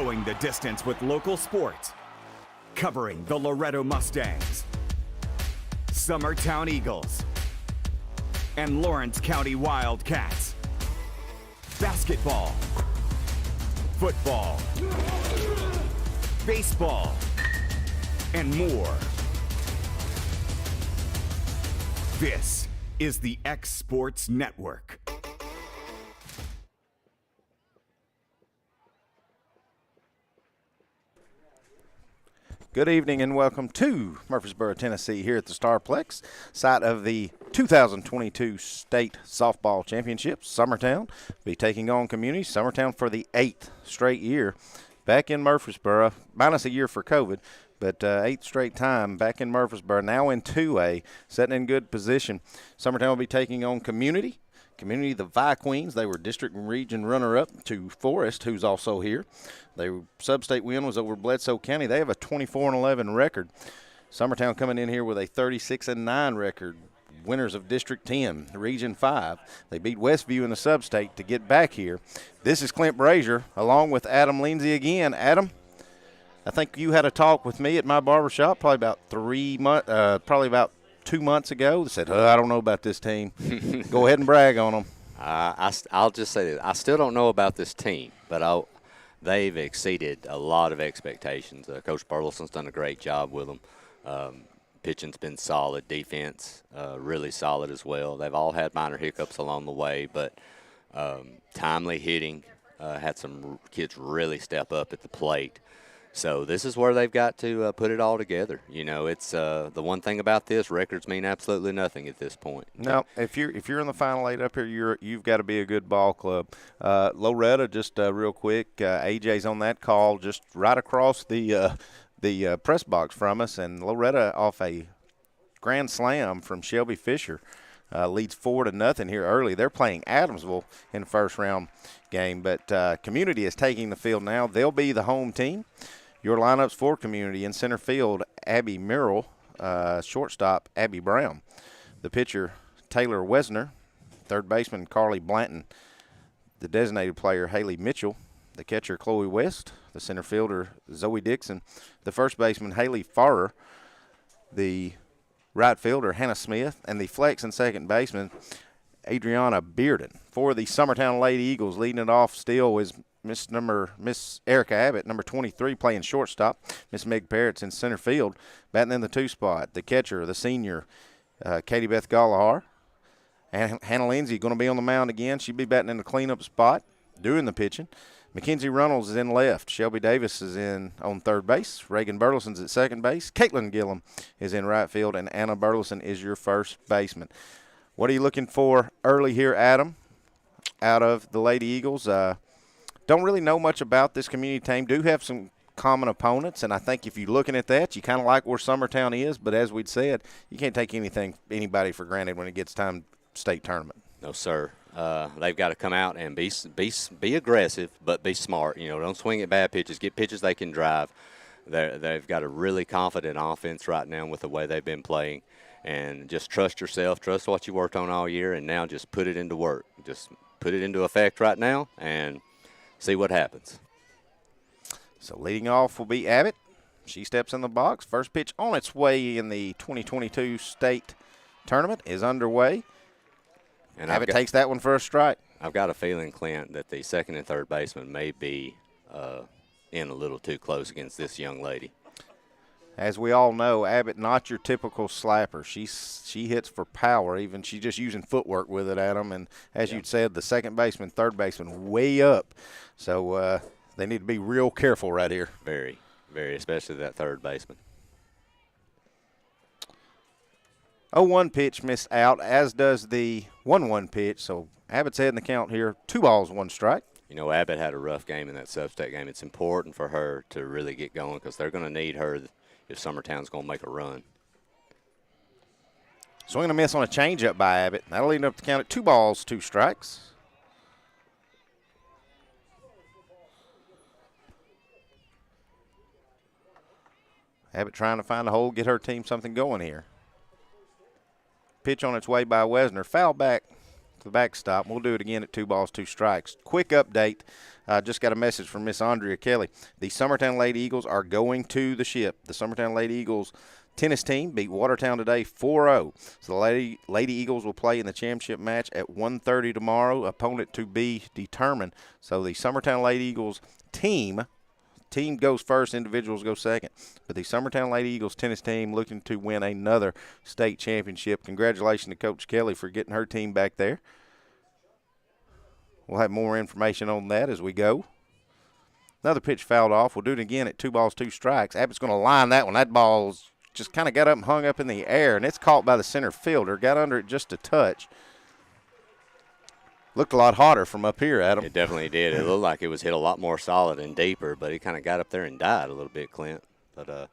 Going the distance with local sports. Covering the Loretto Mustangs, Summertown Eagles, and Lawrence County Wildcats. Basketball, football, baseball, and more. This is the X Sports Network. Good evening and welcome to Murfreesboro, Tennessee, here at the Starplex, site of the 2022 State Softball Championships. Summertown will be taking on Community. Summertown for the 8th straight year back in Murfreesboro, minus a year for COVID, but 8th straight time back in Murfreesboro, now in 2A, setting in good position. Summertown will be taking on Community. Community, the Vi Queens, they were district and region runner-up to Forest, who's also here. Their sub-state win was over Bledsoe County. They have a 24-11 record. Summertown coming in here with a 36-9 record. Winners of District 10, Region 5. They beat Westview in the sub-state to get back here. This is Clint Brazier along with Adam Lindsay again. Adam, I think you had a talk with me at my barbershop probably about 2 months ago. They said, I don't know about this team. Go ahead and brag on them. I'll just say this. I still don't know about this team, but they've exceeded a lot of expectations. Coach Burleson's done a great job with them. Pitching's been solid. Defense, really solid as well. They've all had minor hiccups along the way, but timely hitting, had some kids really step up at the plate. So this is where they've got to put it all together. You know, it's the one thing about this, records mean absolutely nothing at this point. No, if you're in the Final Eight up here, you've got to be a good ball club. Loretto, just real quick, AJ's on that call just right across the press box from us, and Loretto off a grand slam from Shelby Fisher leads 4-0 here early. They're playing Adamsville in the first round game, but Community is taking the field now. They'll be the home team. Your lineups for Community: in center field, Abby Merrill, shortstop, Abby Brown. The pitcher, Taylor Wesner. Third baseman, Carly Blanton. The designated player, Haley Mitchell. The catcher, Chloe West. The center fielder, Zoe Dixon. The first baseman, Haley Farrer. The right fielder, Hannah Smith. And the flex and second baseman, Adriana Bearden. For the Summertown Lady Eagles, leading it off still is Miss Erica Abbott, number 23, playing shortstop. Miss Meg Parrott's in center field, batting in the 2 spot. The catcher, the senior, Katie Beth Gallahar. And Hannah Lindsay going to be on the mound again. She'll be batting in the cleanup spot, doing the pitching. Mackenzie Runnels is in left. Shelby Davis is on third base. Reagan Burleson's at second base. Caitlin Gillum is in right field, and Anna Burleson is your first baseman. What are you looking for early here, Adam, out of the Lady Eagles? Don't really know much about this Community team. Do have some common opponents, and I think if you're looking at that, you kind of like where Summertown is. But as we'd said, you can't take anybody for granted when it gets time state tournament. No, sir. They've got to come out and be aggressive, but be smart. You know, don't swing at bad pitches. Get pitches they can drive. They've got a really confident offense right now with the way they've been playing. And just trust yourself, trust what you worked on all year, and now just put it into work. Just put it into effect right now and see what happens. So leading off will be Abbott. She steps in the box. First pitch on its way in the 2022 state tournament is underway. And Abbott takes that one for a strike. I've got a feeling, Clint, that the second and third baseman may be in a little too close against this young lady. As we all know, Abbott not your typical slapper. She hits for power. Even she's just using footwork with it, Adam. And as you'd said, the second baseman, third baseman, way up. So they need to be real careful right here. Very, very, especially that third baseman. 0-1 pitch missed out, as does the 1-1 pitch. So Abbott's heading the count here. 2 balls, 1 strike. You know, Abbott had a rough game in that sub-state game. It's important for her to really get going because they're going to need her if Summertown's going to make a run. Swing and a miss on a changeup by Abbott. That'll lead up to count at 2 balls, 2 strikes. Abbott trying to find a hole, get her team something going here. Pitch on its way by Wesner. Foul back to the backstop. We'll do it again at 2 balls, 2 strikes. Quick update. Just got a message from Miss Andrea Kelly. The Summertown Lady Eagles are going to the ship. The Summertown Lady Eagles tennis team beat Watertown today 4-0. So the Lady Eagles will play in the championship match at 1:30 tomorrow. Opponent to be determined. So the Summertown Lady Eagles team goes first, individuals go second. But the Summertown Lady Eagles tennis team looking to win another state championship. Congratulations to Coach Kelly for getting her team back there. We'll have more information on that as we go. Another pitch fouled off. We'll do it again at 2 balls, 2 strikes. Abbott's going to line that one. That ball's just kind of got up and hung up in the air, and it's caught by the center fielder. Got under it just a touch. Looked a lot hotter from up here, Adam. It definitely did. It looked like it was hit a lot more solid and deeper, but it kind of got up there and died a little bit, Clint. But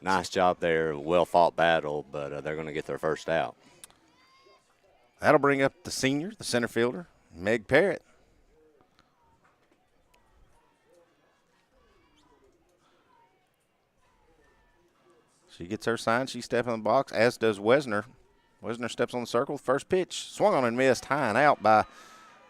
nice job there. Well-fought battle, but they're going to get their first out. That'll bring up the senior, the center fielder, Meg Parrott. She gets her sign. She steps in the box, as does Wesner. Wesner steps on the circle. First pitch, swung on and missed, high and out by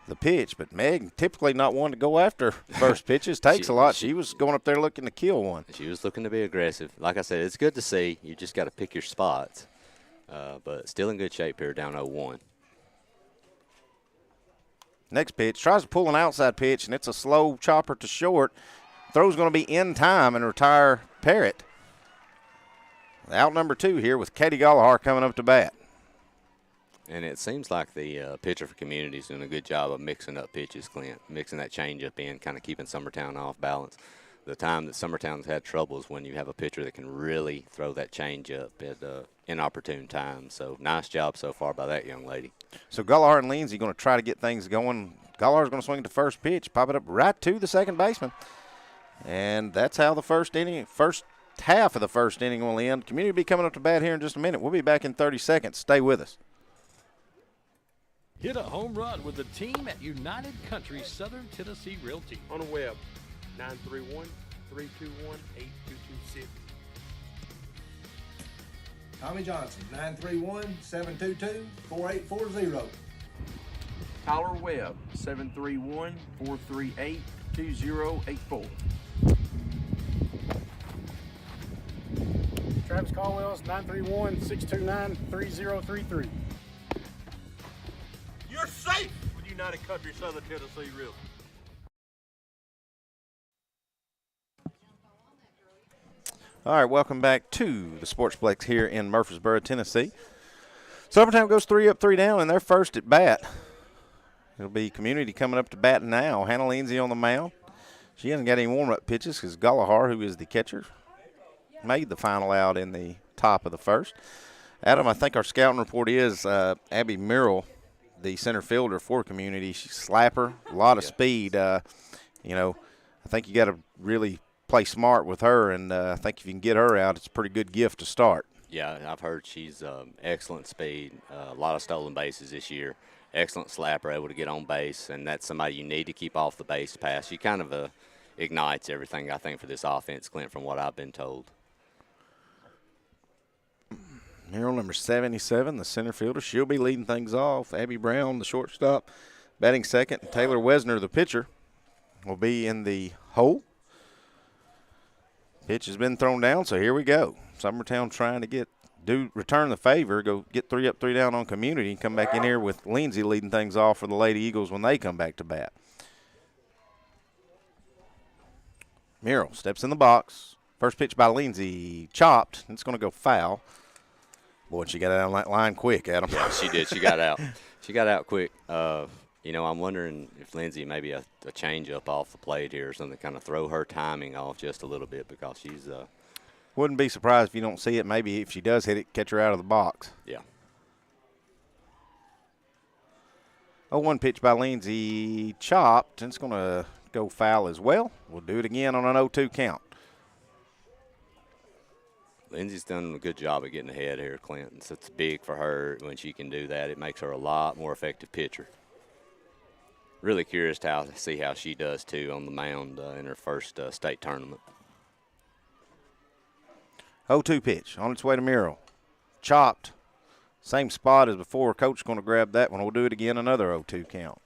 the pitch. But Meg, typically not one to go after first pitches, takes a lot. She was going up there looking to kill one. She was looking to be aggressive. Like I said, it's good to see. You just got to pick your spots. But still in good shape here, down 0-1. Next pitch, tries to pull an outside pitch, and it's a slow chopper to short. Throw's going to be in time and retire Parrott. Out number 2 here with Katie Gallagher coming up to bat. And it seems like the pitcher for Community is doing a good job of mixing up pitches, Clint, mixing that changeup in, kind of keeping Summertown off balance. The time that Summertown's had trouble is when you have a pitcher that can really throw that changeup at inopportune times. So nice job so far by that young lady. So Gallagher and Lindsay going to try to get things going. Gallagher's going to swing at the first pitch, pop it up right to the second baseman. And that's how the first half of the first inning will end. Community will be coming up to bat here in just a minute. We'll be back in 30 seconds. Stay with us. Hit a home run with the team at United Country Southern Tennessee Realty. On the web, 931-321-8226. Tommy Johnson, 931-722-4840. Tyler Webb, 731-438-2084. Travis Caldwell's 931-629-3033. You're safe with United Country Southern Tennessee Realty. All right, welcome back to the Sportsplex here in Murfreesboro, Tennessee. Summertown goes 3 up, 3 down, and they're first at bat. It'll be Community coming up to bat now. Hannah Lindsay on the mound. She hasn't got any warm-up pitches because Gallagher, who is the catcher, made the final out in the top of the first. Adam, I think our scouting report is Abby Merrill, the center fielder for Community. She's a slapper, a lot of speed. I think you got to really play smart with her, and I think if you can get her out, it's a pretty good gift to start. Yeah, I've heard she's excellent speed, a lot of stolen bases this year. Excellent slapper, able to get on base, and that's somebody you need to keep off the base pass. She kind of ignites everything, I think, for this offense, Clint, from what I've been told. Merrill, number 77, the center fielder. She'll be leading things off. Abby Brown, the shortstop, batting second. And Taylor Wesner, the pitcher, will be in the hole. Pitch has been thrown down, so here we go. Summertown trying to return the favor, go get 3 up, 3 down on Community, and come back in here with Lindsay leading things off for the Lady Eagles when they come back to bat. Merrill steps in the box. First pitch by Lindsay, chopped. It's going to go foul. Boy, and she got out on that line quick, Adam. Yeah, she did. She got out. She got out quick. I'm wondering if Lindsay maybe a change-up off the plate here or something, kind of throw her timing off just a little bit because she's wouldn't be surprised if you don't see it. Maybe if she does hit it, catch her out of the box. Yeah. 0-1 pitch by Lindsay, chopped, and it's going to go foul as well. We'll do it again on an 0-2 count. Lindsay's done a good job of getting ahead here, Clinton. So it's big for her when she can do that. It makes her a lot more effective pitcher. Really curious to see how she does, too, on the mound in her first state tournament. 0-2 pitch on its way to Merrill. Chopped. Same spot as before. Coach going to grab that one. We'll do it again, another 0-2 count.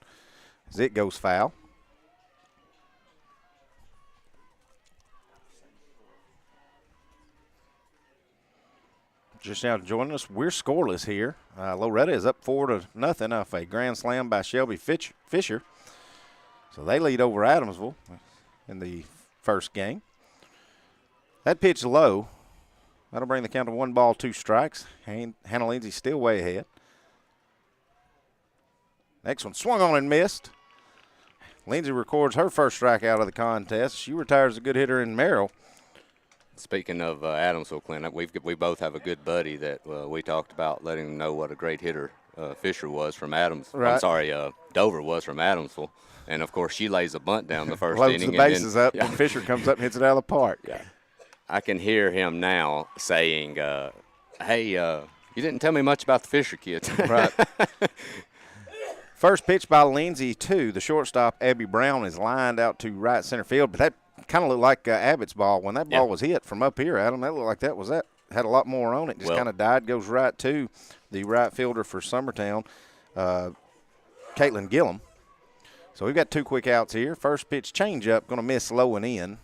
As it goes foul. Just now joining us, we're scoreless here. Loretta is up 4-0 off a grand slam by Shelby Fisher. So they lead over Adamsville in the first game. That pitch low. That'll bring the count to 1 ball, 2 strikes. Hannah Lindsay still way ahead. Next one swung on and missed. Lindsay records her first strikeout of the contest. She retires a good hitter in Merrill. Speaking of Adamsville, Clint, we both have a good buddy that we talked about letting him know what a great hitter Fisher was from Adams. Right. I'm sorry, Dover was from Adamsville. And, of course, she lays a bunt down the first Loads inning. the bases up, and Fisher comes up and hits it out of the park. Yeah. I can hear him now saying, hey, you didn't tell me much about the Fisher kids. Right. First pitch by Lindsay to the shortstop, Abby Brown, is lined out to right center field. But that kind of looked like Abbott's ball. When that ball was hit from up here, Adam, that looked like that had a lot more on it. Just kind of died, goes right to the right fielder for Summertown, Caitlin Gillum. So we've got 2 quick outs here. First pitch changeup, going to miss low and in.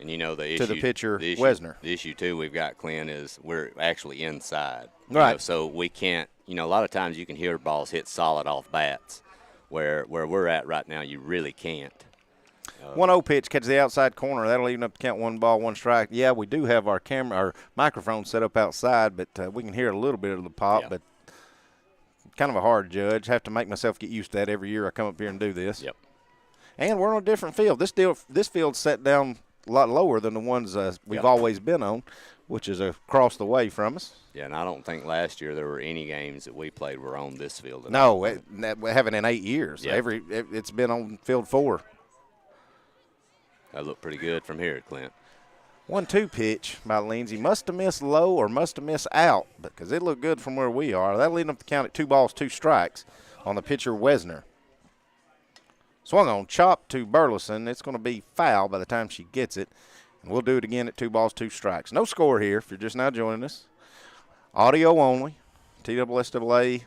And you know the issue to the pitcher, Wesner. The issue too we've got, Clint, is we're actually inside. Right. So we can't. A lot of times you can hear balls hit solid off bats, where we're at right now, you really can't. 1-0 pitch, catches the outside corner. That'll even up to count 1 ball, 1 strike. Yeah, we do have our microphone set up outside, but we can hear a little bit of the pop. But kind of a hard judge. Have to make myself get used to that every year I come up here and do this. Yep. And we're on a different field. This field's set down a lot lower than the ones we've always been on, which is across the way from us. Yeah, and I don't think last year there were any games that we played were on this field. No, we haven't in 8 years. Yeah. It's been on field 4. That looked pretty good from here, Clint. 1-2 pitch by Lindsay. Must have missed low or must have missed out because it looked good from where we are. That'll lead up the count at 2 balls, 2 strikes on the pitcher, Wesner. Swung on, chop to Burleson. It's going to be foul by the time she gets it. And we'll do it again at 2 balls, 2 strikes. No score here if you're just now joining us. Audio only. TSSAA,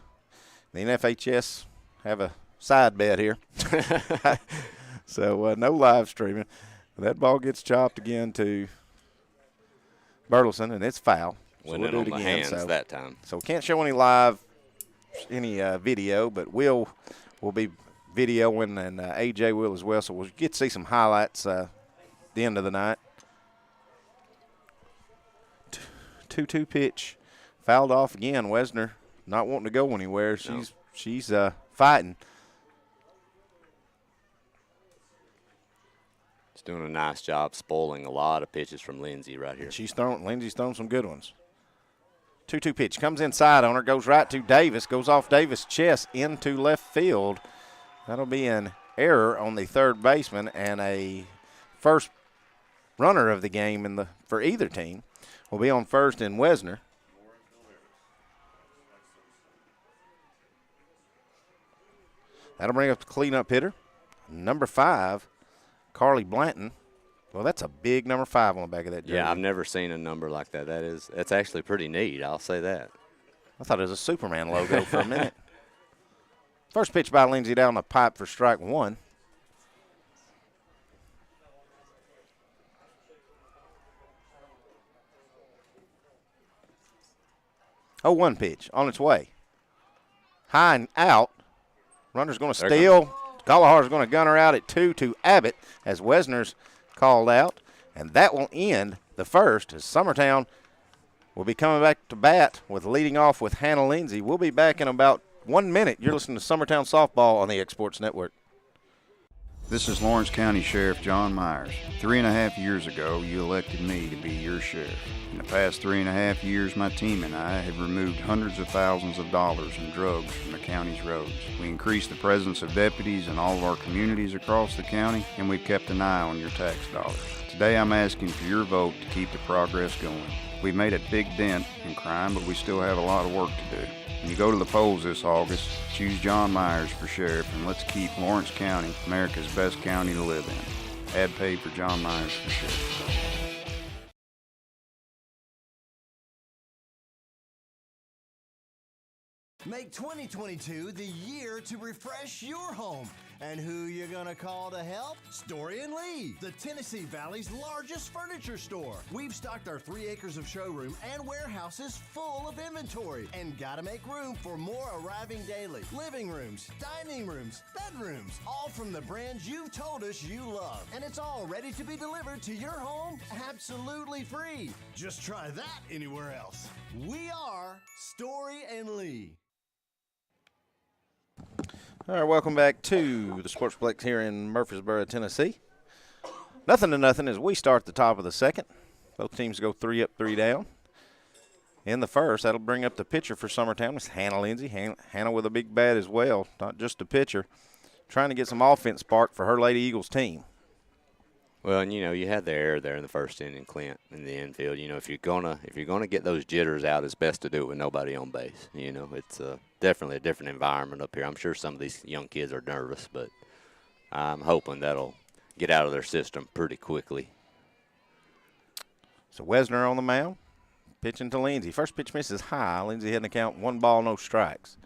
the NFHS have a side bet here. So no live streaming. That ball gets chopped again to Burleson, and it's foul. So Went we'll in do on it the again. hands that time. So we can't show any video, but we'll be videoing, and AJ will as well. So we'll get to see some highlights at the end of the night. 2-2 pitch, fouled off again. Wesner not wanting to go anywhere. She's fighting. Doing a nice job spoiling a lot of pitches from Lindsay right here. Lindsay's thrown some good ones. 2-2 pitch comes inside on her, goes right to Davis, goes off Davis' chest into left field. That'll be an error on the third baseman and a first runner of the game for either team will be on first in Wesner. That'll bring up the cleanup hitter, number 5. Carly Blanton. Well, that's a big number 5 on the back of that jersey. Yeah, I've never seen a number like that. That's actually pretty neat. I'll say that. I thought it was a Superman logo for a minute. First pitch by Lindsay down the pipe for strike 1. Oh, 1 pitch on its way. High and out. Runner's going to steal. Gallahar's going to gun her out at 2 to Abbott as Wesner's called out. And that will end the first as Summertown will be coming back to bat with leading off with Hannah Lindsay. We'll be back in about 1 minute. You're listening to Summertown Softball on the Exports Network. This is Lawrence County Sheriff John Myers. 3.5 years ago, you elected me to be your sheriff. In the past 3.5 years, my team and I have removed hundreds of thousands of dollars in drugs from the county's roads. We increased the presence of deputies in all of our communities across the county, and we've kept an eye on your tax dollars. Today, I'm asking for your vote to keep the progress going. We've made a big dent in crime, but we still have a lot of work to do. When you go to the polls this August, choose John Myers for sheriff, and let's keep Lawrence County America's best county to live in. Ad paid for John Myers for sheriff. Make 2022 the year to refresh your home. And who you gonna call to help? Story and Lee, the Tennessee Valley's largest furniture store. We've stocked our 3 acres of showroom and warehouses full of inventory, and gotta make room for more arriving daily. Living rooms, dining rooms, bedrooms, all from the brands you've told us you love. And it's all ready to be delivered to your home absolutely free. Just try that anywhere else. We are Story and Lee. All right, welcome back to the Sportsplex here in Murfreesboro, Tennessee. 0-0 as we start the top of the second. Both teams go 3 up, 3 down. In the first, that'll bring up the pitcher for Summertown. It's Hannah Lindsay. Hannah with a big bat as well, not just a pitcher. Trying to get some offense spark for her Lady Eagles team. Well, and you had the error there in the first inning, Clint, in the infield. If you're gonna get those jitters out, it's best to do it with nobody on base. It's definitely a different environment up here. I'm sure some of these young kids are nervous, but I'm hoping that'll get out of their system pretty quickly. So Wesner on the mound, pitching to Lindsay. First pitch misses high. Lindsay hitting the count, 1 ball, no strikes.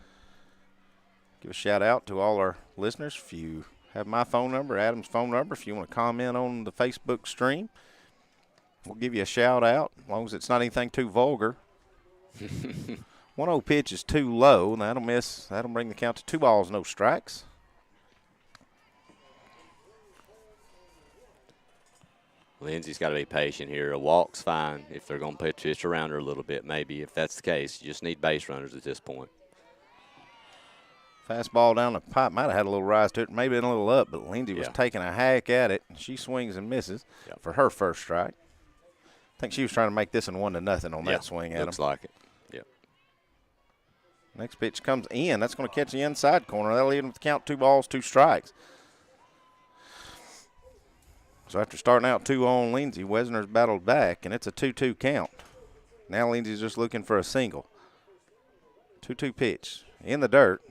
Give a shout out to all our listeners. If you have my phone number, Adam's phone number, if you want to comment on the Facebook stream, we'll give you a shout out, as long as it's not anything too vulgar. 1-0 pitch is too low. That'll miss. That'll bring the count to 2 balls, no strikes. Lindsay's got to be patient here. A walk's fine if they're going to pitch around her a little bit. Maybe if that's the case, you just need base runners at this point. Fastball down the pipe might have had a little rise to it, maybe been a little up, but Lindsay was Yeah. taking a hack at it. She swings and misses for her first strike. I think she was trying to make this one 1-0 on that swing, Adam. Looks like it. Yep. Next pitch comes in. That's going to catch the inside corner. That'll leave them with the count 2 balls, 2 strikes. So after starting out 2 on Lindsay, Wesner's battled back, and it's a 2-2 count. Now Lindsay's just looking for a single. 2-2 pitch in the dirt.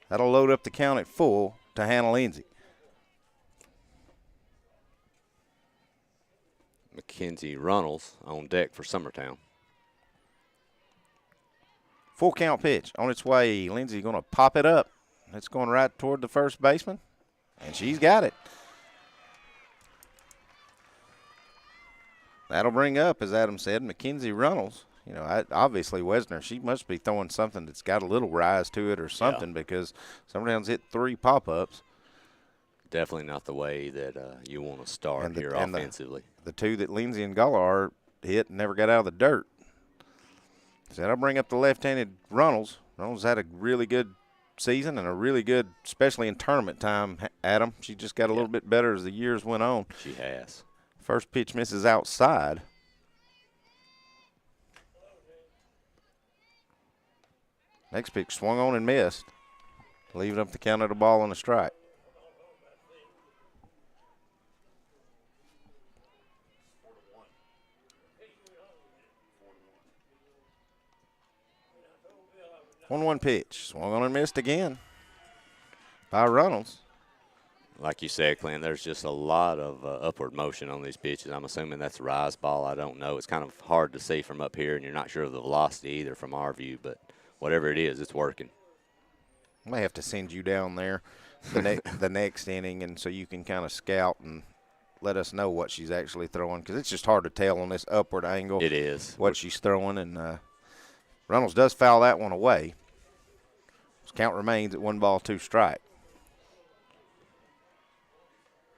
That'll load up the count at full to Hannah Lindsay. Mackenzie Runnels on deck for Summertown. Full count pitch on its way. Lindsay going to pop it up. It's going right toward the first baseman, and she's got it. That'll bring up, as Adam said, Mackenzie Runnels. Obviously Wesner, she must be throwing something that's got a little rise to it or something because Summertown's hit 3 pop-ups. Definitely not the way that you want to start here offensively. The 2 that Lindsay and Gallar hit and never got out of the dirt. So that'll bring up the left-handed Runnels. Runnels had a really good season and a really good, especially in tournament time, Adam. She just got a little bit better as the years went on. She has. First pitch misses outside. Next pitch swung on and missed, leaving up the count at a ball and a strike. One pitch, swung on and missed again by Runnels. Like you said, Clint, there's just a lot of upward motion on these pitches. I'm assuming that's a rise ball. I don't know. It's kind of hard to see from up here, and you're not sure of the velocity either from our view, but whatever it is, it's working. I may have to send you down there the next inning, and so you can kind of scout and let us know what she's actually throwing, because it's just hard to tell on this upward angle. It is. What she's throwing, and Runnels does foul that one away. Count remains at 1 ball, 2 strike.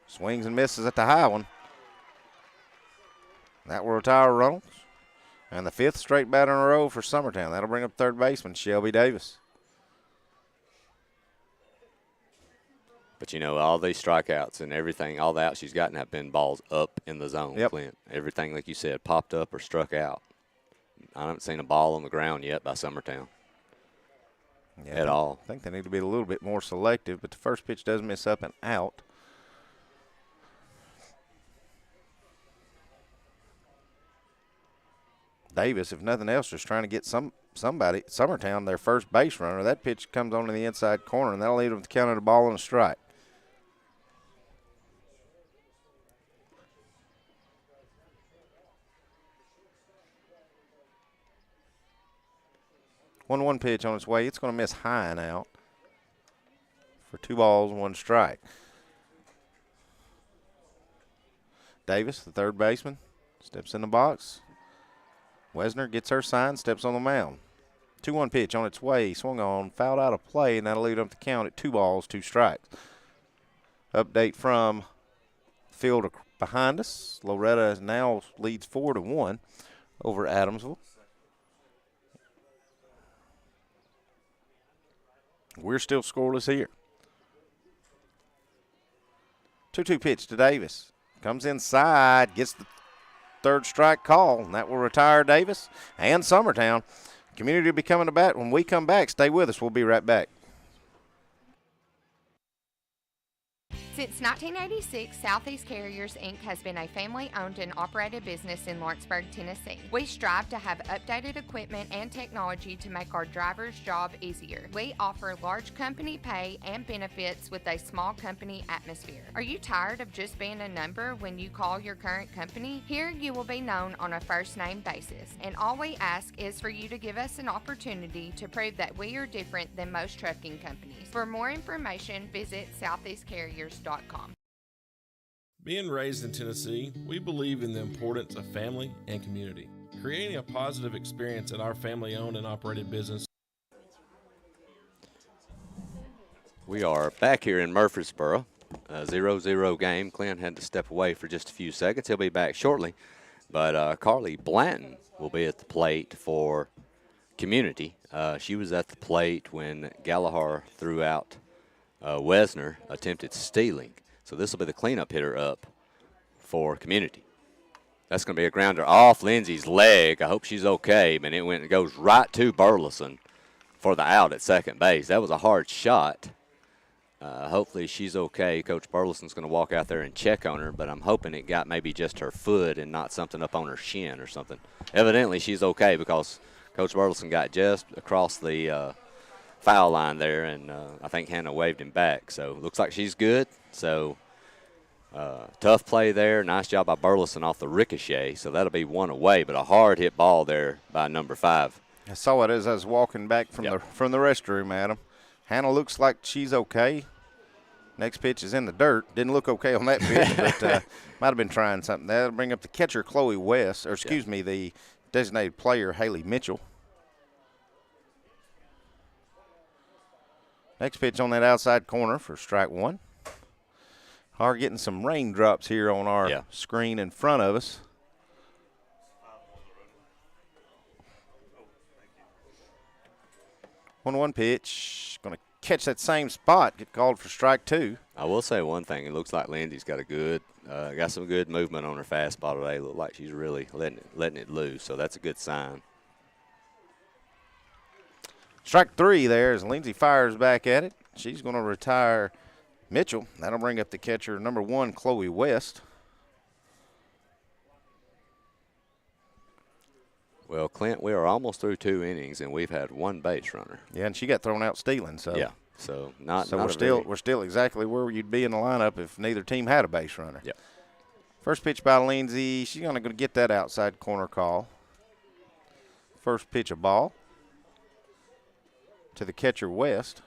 Swings and misses at the high one. That will retire Runnels. And the 5th straight batter in a row for Summertown. That'll bring up third baseman Shelby Davis. But, all these strikeouts and everything, all the outs she's gotten have been balls up in the zone, Clint. Everything, like you said, popped up or struck out. I haven't seen a ball on the ground yet by Summertown at all. I think they need to be a little bit more selective, but the first pitch does miss up and out. Davis, if nothing else, just trying to get somebody, Summertown, their first base runner. That pitch comes on to the inside corner, and that'll lead them to count at a ball and a strike. 1-1 pitch on its way. It's going to miss high and out for 2 balls, 1 strike. Davis, the third baseman, steps in the box. Wesner gets her sign, steps on the mound. 2-1 pitch on its way, swung on, fouled out of play, and that'll lead up the count at 2 balls, 2 strikes. Update from the field behind us. Loretta now leads 4-1 over Adamsville. We're still scoreless here. 2-2 pitch to Davis. Comes inside, gets the third strike call, and that will retire Davis and Summertown. Community will be coming to bat when we come back. Stay with us. We'll be right back. Since 1986, Southeast Carriers, Inc. has been a family-owned and operated business in Lawrenceburg, Tennessee. We strive to have updated equipment and technology to make our drivers' job easier. We offer large company pay and benefits with a small company atmosphere. Are you tired of just being a number when you call your current company? Here you will be known on a first-name basis, and all we ask is for you to give us an opportunity to prove that we are different than most trucking companies. For more information, visit southeastcarriers.com. Being raised in Tennessee, we believe in the importance of family and community. Creating a positive experience at our family-owned and operated business. We are back here in Murfreesboro. A 0-0 game. Clint had to step away for just a few seconds. He'll be back shortly. But Carly Blanton will be at the plate for Community. She was at the plate when Gallagher threw out Wesner, attempted stealing. So this will be the cleanup hitter up for Community. That's going to be a grounder off Lindsay's leg. I hope she's okay. But it goes right to Burleson for the out at second base. That was a hard shot. Hopefully she's okay. Coach Burleson's going to walk out there and check on her, but I'm hoping it got maybe just her foot and not something up on her shin or something. Evidently she's okay because Coach Burleson got just across the foul line there, and I think Hannah waved him back. So looks like she's good. So tough play there. Nice job by Burleson off the ricochet. So that'll be one away, but a hard hit ball there by number 5. I saw it as I was walking back from the restroom, Adam. Hannah looks like she's okay. Next pitch is in the dirt. Didn't look okay on that pitch, but might have been trying something. That'll bring up the catcher, Chloe West, or excuse me, the designated player, Haley Mitchell. Next pitch on that outside corner for strike 1. Are getting some raindrops here on our screen in front of us. One pitch. Going to catch that same spot. Get called for strike 2. I will say one thing. It looks like Lindsay's got got some good movement on her fastball today. Look like she's really letting it loose. So that's a good sign. Strike 3 there as Lindsay fires back at it. She's going to retire Mitchell. That'll bring up the catcher, number 1, Chloe West. Well, Clint, we are almost through 2 innings, and we've had 1 base runner. Yeah, and she got thrown out stealing. So yeah, so not. So not we're still exactly where you'd be in the lineup if neither team had a base runner. Yep. First pitch by Lindsay. She's going to get that outside corner call. First pitch a ball to the catcher West.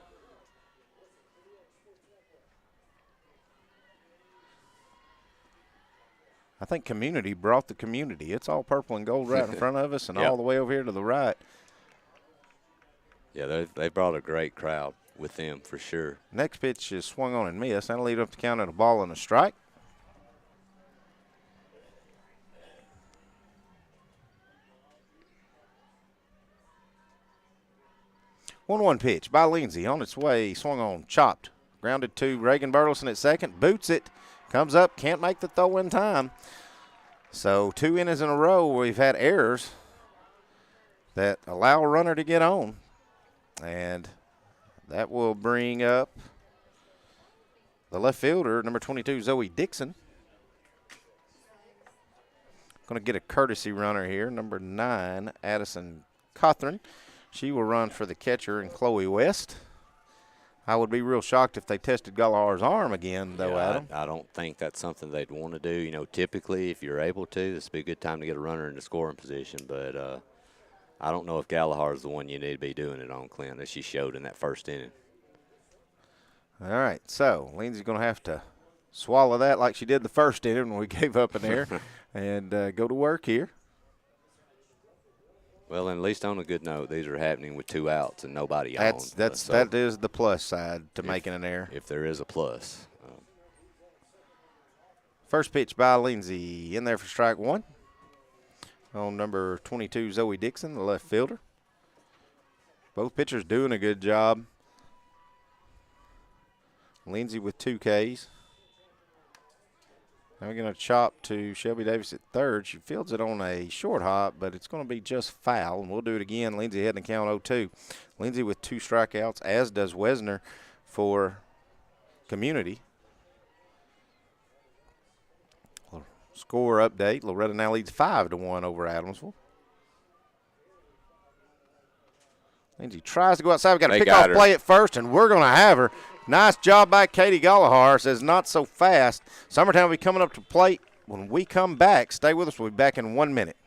I think Community brought the community. It's all purple and gold right in front of us and all the way over here to the right. Yeah, they brought a great crowd with them for sure. Next pitch is swung on and missed. That'll lead up to count at a ball and a strike. One pitch by Lindsay on its way, swung on, chopped. Grounded to Reagan Burleson at second, boots it. Comes up, can't make the throw in time. So 2 innings in a row we've had errors that allow a runner to get on. And that will bring up the left fielder, number 22, Zoe Dixon. Going to get a courtesy runner here, number 9, Addison Cothran. She will run for the catcher and Chloe West. I would be real shocked if they tested Gallagher's arm again, though, Adam. I don't think that's something they'd want to do. You know, typically if you're able to, this would be a good time to get a runner into scoring position. But I don't know if Gallagher is the one you need to be doing it on, Clint, as she showed in that first inning. All right, so Lindsay's going to have to swallow that like she did the first inning when we gave up an air and go to work here. Well, and at least on a good note, these are happening with 2 outs and nobody on. That is the plus side to making an error. If there is a plus. First pitch by Lindsay in there for strike 1. On number 22, Zoe Dixon, the left fielder. Both pitchers doing a good job. Lindsay with 2 Ks. Now we're going to chop to Shelby Davis at third. She fields it on a short hop, but it's going to be just foul, and we'll do it again. Lindsay ahead in the count 0-2. Lindsay with 2 strikeouts, as does Wesner for Community. Score update. Loretta now leads 5-1 over Adamsville. Lindsay tries to go outside. We've got a pickoff play at first, and we're going to have her. Nice job by Katie Gallagher. Says not so fast. Summertown will be coming up to plate when we come back. Stay with us. We'll be back in 1 minute.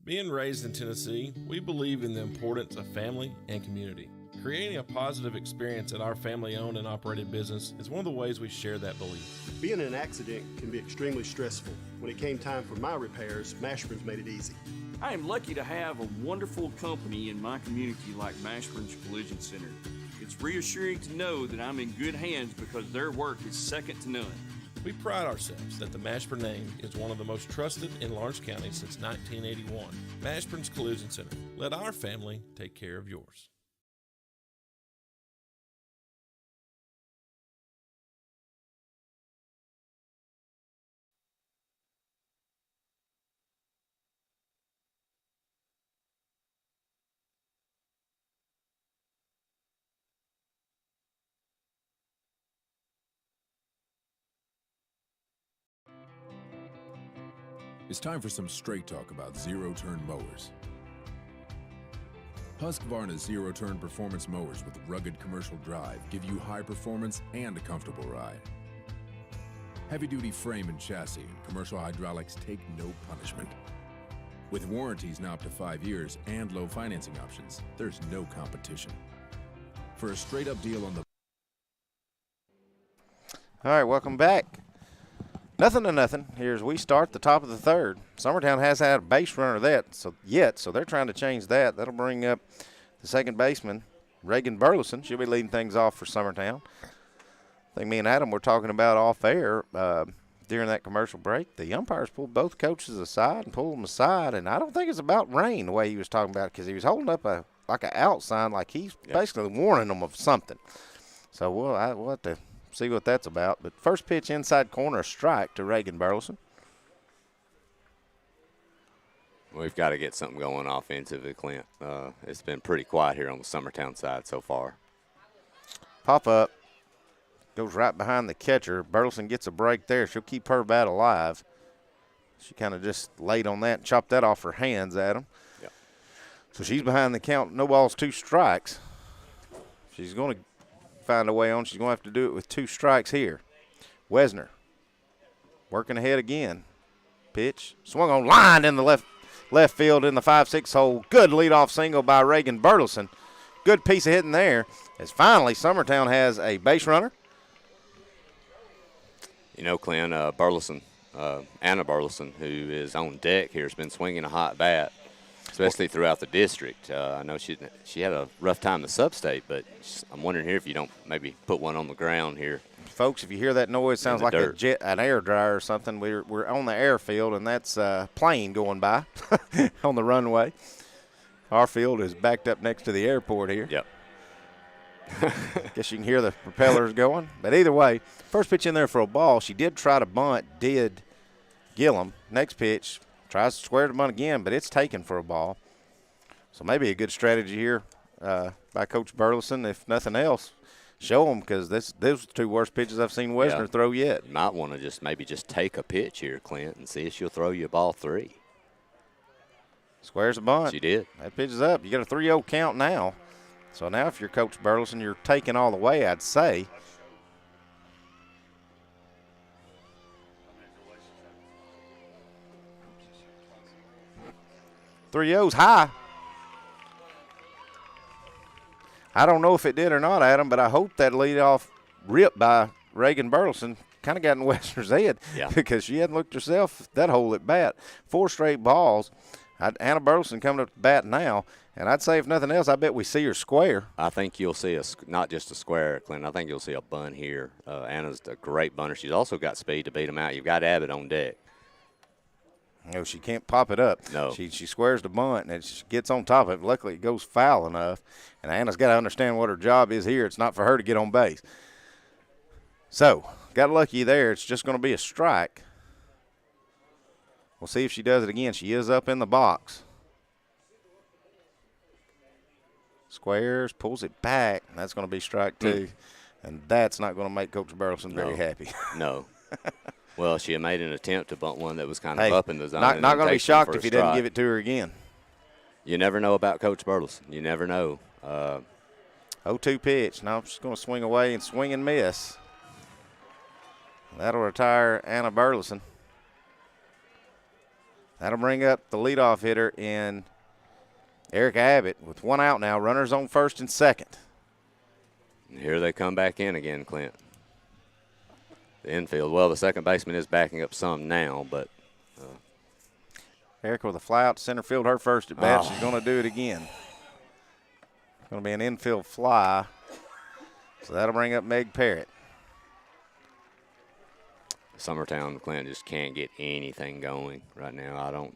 Being raised in Tennessee, we believe in the importance of family and community. Creating a positive experience at our family-owned and operated business is one of the ways we share that belief. Being in an accident can be extremely stressful. When it came time for my repairs, Mashburn's made it easy. I am lucky to have a wonderful company in my community like Mashburn's Collision Center. It's reassuring to know that I'm in good hands because their work is second to none. We pride ourselves that the Mashburn name is one of the most trusted in Lawrence County since 1981. Mashburn's Collision Center. Let our family take care of yours. It's time for some straight talk about zero-turn mowers. Husqvarna's zero-turn performance mowers with rugged commercial drive give you high performance and a comfortable ride. Heavy-duty frame and chassis and commercial hydraulics take no punishment. With warranties now up to 5 years and low financing options, there's no competition. For a straight-up deal on the... All right, welcome back. Nothing to nothing here as we start the top of the third. Summertown has had a base runner so they're trying to change that. That'll bring up the second baseman, Reagan Burleson. She'll be leading things off for Summertown. I think me and Adam were talking about off air during that commercial break. The umpires pulled both coaches aside and pulled them aside, and I don't think it's about rain the way he was talking about it because he was holding up like an out sign, like he's basically warning them of something. So we'll have to see what that's about. But first pitch inside corner, a strike to Reagan Burleson. We've got to get something going offensively, Clint. It's been pretty quiet here on the Summertown side so far. Pop up. Goes right behind the catcher. Burleson gets a break there. She'll keep her bat alive. She kind of just laid on that and chopped that off her hands at him. Yep. So she's behind the count. No balls, 2 strikes. She's going to find a way on. She's going to have to do it with 2 strikes here. Wesner working ahead again. Pitch. Swung on, line in the left field in the 5-6 hole. Good leadoff single by Reagan Burleson. Good piece of hitting there. As finally Summertown has a base runner. You know, Clint, Burleson, Anna Burleson, who is on deck here, has been swinging a hot bat, especially throughout the district. I know she had a rough time in the sub-state, but I'm wondering here if you don't maybe put one on the ground here. Folks, if you hear that noise, it sounds like an air dryer or something. We're on the airfield, and that's a plane going by on the runway. Our field is backed up next to the airport here. Yep. Guess you can hear the propellers going. But either way, first pitch in there for a ball. She did try to bunt, did Gillum. Next pitch, tries to square the bunt again, but it's taken for a ball. So maybe a good strategy here by Coach Burleson, if nothing else. Show them, because those are the 2 worst pitches I've seen Wesner throw yet. You might want to maybe just take a pitch here, Clint, and see if she'll throw you a ball 3. Squares the bunt. She did. That pitch is up. You got a 3-0 count now. So now if you're Coach Burleson, you're taking all the way, I'd say. 3-0's high. I don't know if it did or not, Adam, but I hope that leadoff rip by Reagan Burleson kind of got in Wester's head because she hadn't looked herself that hole at bat. 4 straight balls. Anna Burleson coming up to bat now, and I'd say if nothing else, I bet we see her square. I think you'll see not just a square, Clint. I think you'll see a bunt here. Anna's a great bunter. She's also got speed to beat them out. You've got Abbott on deck. No, she can't pop it up. No. She squares the bunt, and she gets on top of it. Luckily, it goes foul enough. And Anna's got to understand what her job is here. It's not for her to get on base. So, got lucky there. It's just going to be a strike. We'll see if she does it again. She is up in the box. Squares, pulls it back. And that's going to be strike 2. And that's not going to make Coach Burleson very happy. No. Well, she had made an attempt to bunt one that was kind of up in the zone. Not going to be shocked if he doesn't give it to her again. You never know about Coach Burleson. You never know. 0-2 pitch. Now she's going to swing away and swing and miss. That'll retire Anna Burleson. That'll bring up the leadoff hitter in Erica Abbott with 1 out now. Runners on first and second. And here they come back in again, Clint. The infield. Well, the second baseman is backing up some now, but. Erica with a fly out to center field, her first at bat. She's going to do it again. It's going to be an infield fly. So that'll bring up Meg Parrott. Summertown, Clint, just can't get anything going right now.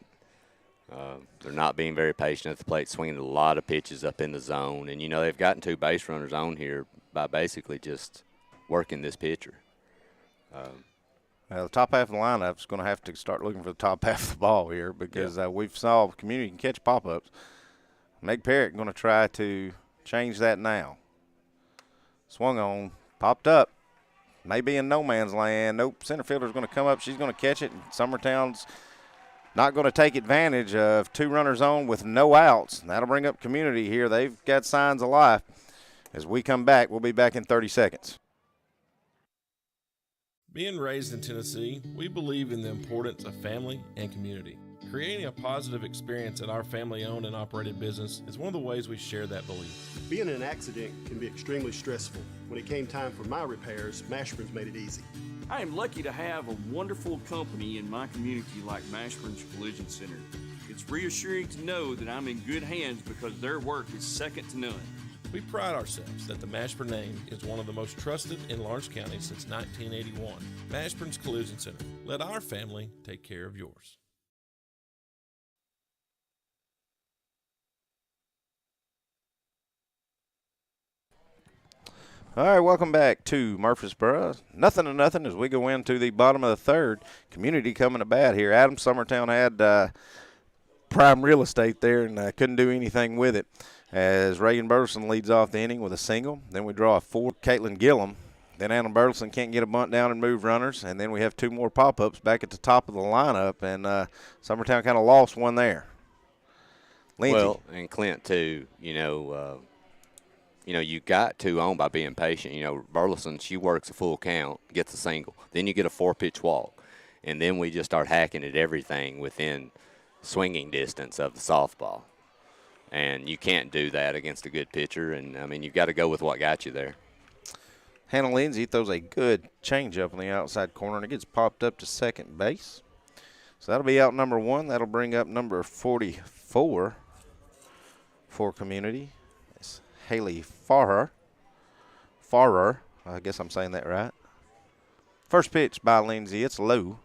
They're not being very patient at the plate, swinging a lot of pitches up in the zone. And, they've gotten 2 base runners on here by basically just working this pitcher. The top half of the lineup is going to have to start looking for the top half of the ball here because we've saw community can catch pop-ups. Meg Parrott going to try to change that now. Swung on, popped up. Maybe in no man's land. Nope, center fielder's going to come up. She's going to catch it. And Summertown's not going to take advantage of 2 runners on with no outs. And that'll bring up community here. They've got signs of life. As we come back, we'll be back in 30 seconds. Being raised in Tennessee, we believe in the importance of family and community. Creating a positive experience at our family-owned and operated business is one of the ways we share that belief. Being in an accident can be extremely stressful. When it came time for my repairs, Mashburn's made it easy. I am lucky to have a wonderful company in my community like Mashburn's Collision Center. It's reassuring to know that I'm in good hands because their work is second to none. We pride ourselves that the Mashburn name is one of the most trusted in Lawrence County since 1981. Mashburn's Collision Center. Let our family take care of yours. All right, welcome back to Murfreesboro. 0-0 as we go into the bottom of the third. Community coming to bat here. Adam, Summertown had prime real estate there and couldn't do anything with it. As Reagan Burleson leads off the inning with a single. Then we draw a 4, Caitlin Gillum. Then Anna Burleson can't get a bunt down and move runners. And then we have 2 more pop-ups back at the top of the lineup. And Summertown kind of lost one there. Lindsay. Well, and Clint, too, you got 2 on by being patient. Burleson, she works a full count, gets a single. Then you get a 4-pitch walk. And then we just start hacking at everything within swinging distance of the softball. And you can't do that against a good pitcher. And, you've got to go with what got you there. Hannah Lindsay throws a good changeup on the outside corner, and it gets popped up to second base. So that'll be out number 1. That'll bring up number 44 for community. It's Haley Farrer. I guess I'm saying that right. First pitch by Lindsay. It's low.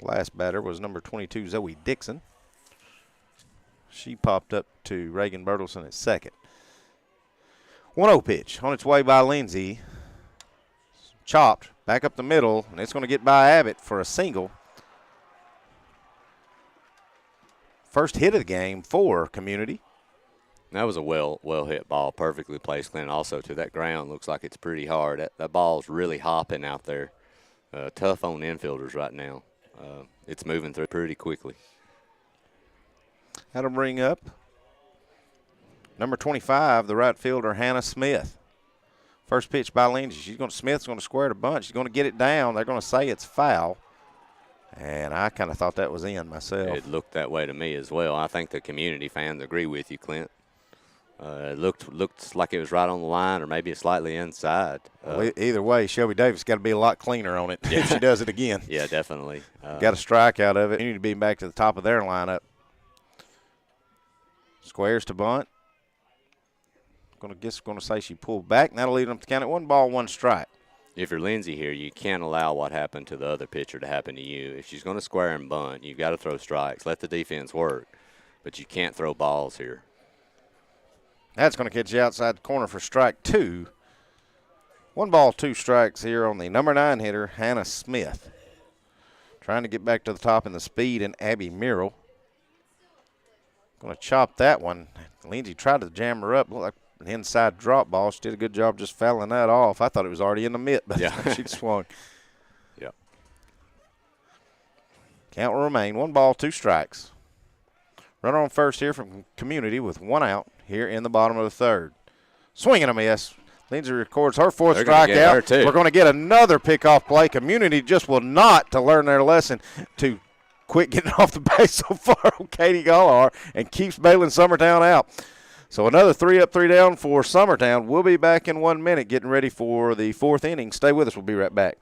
Last batter was number 22, Zoe Dixon. She popped up to Reagan Burleson at second. 1-0 pitch on its way by Lindsay. Chopped back up the middle, and it's going to get by Abbott for a single. First hit of the game for community. That was a well hit ball, perfectly placed, Clint. Also, to that ground, looks like it's pretty hard. That ball's really hopping out there. Tough on infielders right now. It's moving through pretty quickly. That'll bring up number 25, the right fielder, Hannah Smith. First pitch by Lindsay. Smith's going to square the bunt. She's going to get it down. They're going to say it's foul. And I kind of thought that was in myself. It looked that way to me as well. I think the community fans agree with you, Clint. It looked like it was right on the line or maybe slightly inside. Well, either way, Shelby Davis got to be a lot cleaner on it if she does it again. Yeah, definitely. Got a strike out of it. You need to be back to the top of their lineup. Squares to bunt. Going to say she pulled back. And that'll lead them to count it 1 ball, 1 strike. If you're Lindsay here, you can't allow what happened to the other pitcher to happen to you. If she's going to square and bunt, you've got to throw strikes. Let the defense work. But you can't throw balls here. That's going to catch you outside the corner for strike 2. 1 ball, 2 strikes here on the number 9 hitter, Hannah Smith. Trying to get back to the top in the speed, and Abby Merrill. Going to chop that one. Lindsay tried to jam her up. Looked like an inside drop ball. She did a good job just fouling that off. I thought it was already in the mitt, but she'd swung. Yeah. Count will remain 1 ball, 2 strikes. Runner on first here from Community with 1 out here in the bottom of the 3rd. Swing and a miss. Lindsay records her 4th strikeout. We're going to get another pickoff play. Community just will not to learn their lesson to quit getting off the base so far on Katie Gallagher and keeps bailing Summertown out. So another 3 up, 3 down for Summertown. We'll be back in 1 minute getting ready for the 4th inning. Stay with us. We'll be right back.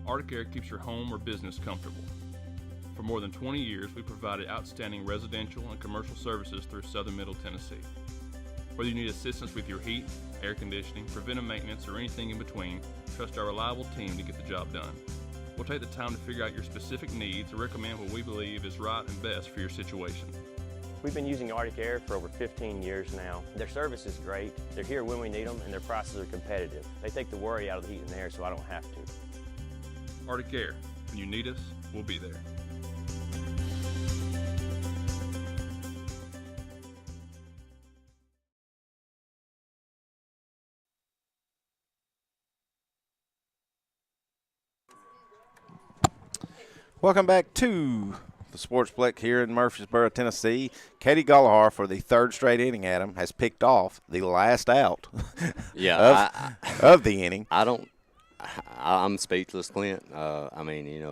Arctic Air keeps your home or business comfortable. For more than 20 years, we provided outstanding residential and commercial services through southern Middle Tennessee. Whether you need assistance with your heat, air conditioning, preventive maintenance, or anything in between, trust our reliable team to get the job done. We'll take the time to figure out your specific needs and recommend what we believe is right and best for your situation. We've been using Arctic Air for over 15 years now. Their service is great, they're here when we need them, and their prices are competitive. They take the worry out of the heat and air so I don't have to. Arctic Air, when you need us, we'll be there. Welcome back to the Sportsplex here in Murfreesboro, Tennessee. Katie Gallagher, for the 3rd straight inning, Adam, has picked off the last out of the inning. I'm speechless, Clint. That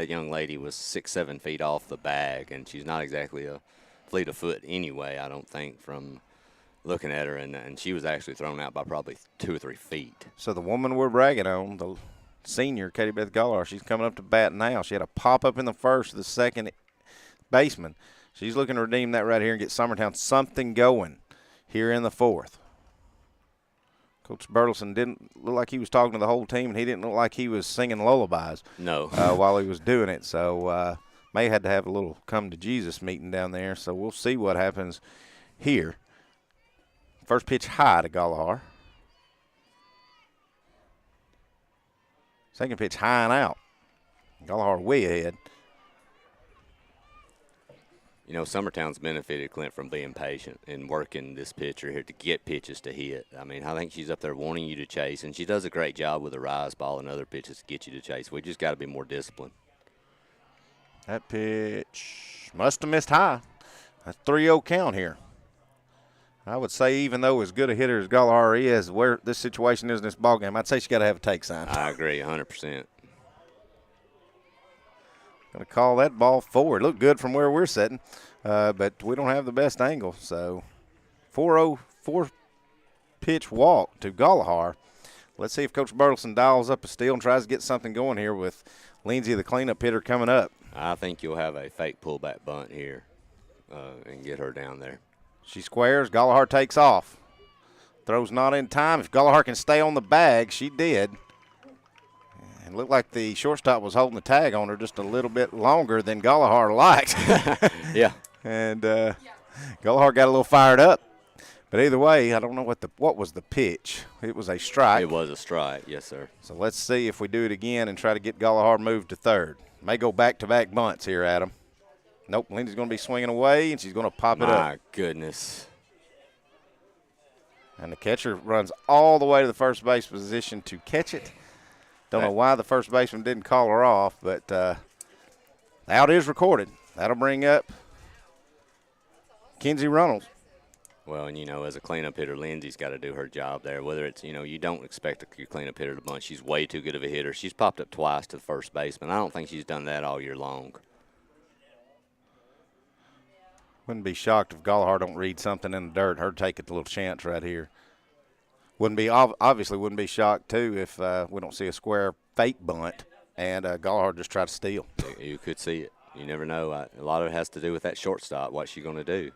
young lady was 6-7 feet off the bag, and she's not exactly a fleet of foot anyway, I don't think, from looking at her. And she was actually thrown out by probably 2 or 3 feet. So the woman we're bragging on, the senior, Katie Beth Gallagher, she's coming up to bat now. She had a pop-up in the 1st to the 2nd baseman. She's looking to redeem that right here and get Summertown something going here in the 4th. Coach Burleson didn't look like he was talking to the whole team, and he didn't look like he was singing lullabies while he was doing it. So may had to have a little come-to-Jesus meeting down there. So we'll see what happens here. First pitch high to Gallagher. Second pitch high and out. Gallagher way ahead. You know, Summertown's benefited, Clint, from being patient and working this pitcher here to get pitches to hit. I mean, I think she's up there wanting you to chase, and she does a great job with a rise ball and other pitches to get you to chase. We just got to be more disciplined. That pitch must have missed high. That's 3-0 count here. I would say even though as good a hitter as Gallagher is, where this situation is in this ballgame, I'd say she's got to have a take sign. I agree 100%. Going to call that ball forward. Looked good from where we're sitting, but we don't have the best angle. So 4-0, 4-pitch walk to Gallagher. Let's see if Coach Burleson dials up a steal and tries to get something going here with Lindsay, the cleanup hitter, coming up. I think you'll have a fake pullback bunt here and get her down there. She squares. Gallagher takes off. Throws not in time. If Gallagher can stay on the bag, she did. And looked like the shortstop was holding the tag on her just a little bit longer than Gallagher liked. Yeah. And Gallagher got a little fired up. But either way, I don't know what was the pitch. It was a strike. It was a strike, yes, sir. So let's see if we do it again and try to get Gallagher moved to 3rd. May go back-to-back bunts here, Adam. Nope, Lindsay's going to be swinging away, and she's going to pop it up. My goodness. And the catcher runs all the way to the first base position to catch it. Don't know why the first baseman didn't call her off, but out is recorded. That'll bring up Kenzie Runnels. Well, and, as a cleanup hitter, Lindsay's got to do her job there. Whether it's, you don't expect your cleanup hitter to bunt. She's way too good of a hitter. She's popped up twice to the first baseman. I don't think she's done that all year long. Wouldn't be shocked if Gallagher don't read something in the dirt. Her take a little chance right here. Obviously wouldn't be shocked, too, if we don't see a square fake bunt and Gallagher just try to steal. You could see it. You never know. A lot of it has to do with that shortstop, what's she going to do.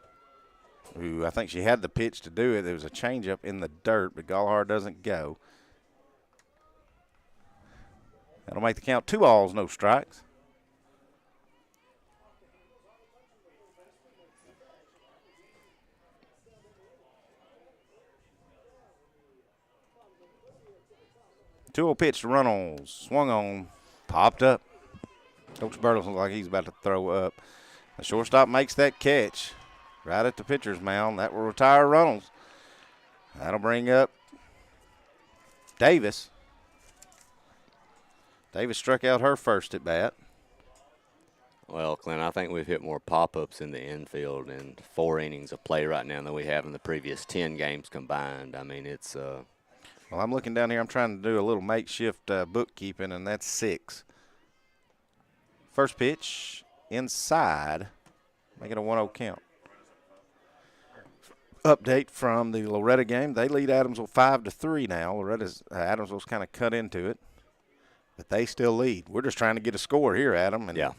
Ooh, I think she had the pitch to do it. There was a changeup in the dirt, but Gallagher doesn't go. That'll make the count 2 balls, no strikes. Two-0 pitch to Runnels, swung on, popped up. Coach Burleson looks like he's about to throw up. The shortstop makes that catch right at the pitcher's mound. That will retire Runnels. That'll bring up Davis. Davis struck out her first at bat. Well, Clint, I think we've hit more pop-ups in the infield in 4 innings of play right now than we have in the previous 10 games combined. I mean, it's Well, I'm looking down here. I'm trying to do a little makeshift bookkeeping, and that's 6. First pitch inside, make it a 1-0 count. Update from the Loretta game. They lead Adamsville 5-3 now. Loretta's Adamsville's kind of cut into it, but they still lead. We're just trying to get a score here, Adam, and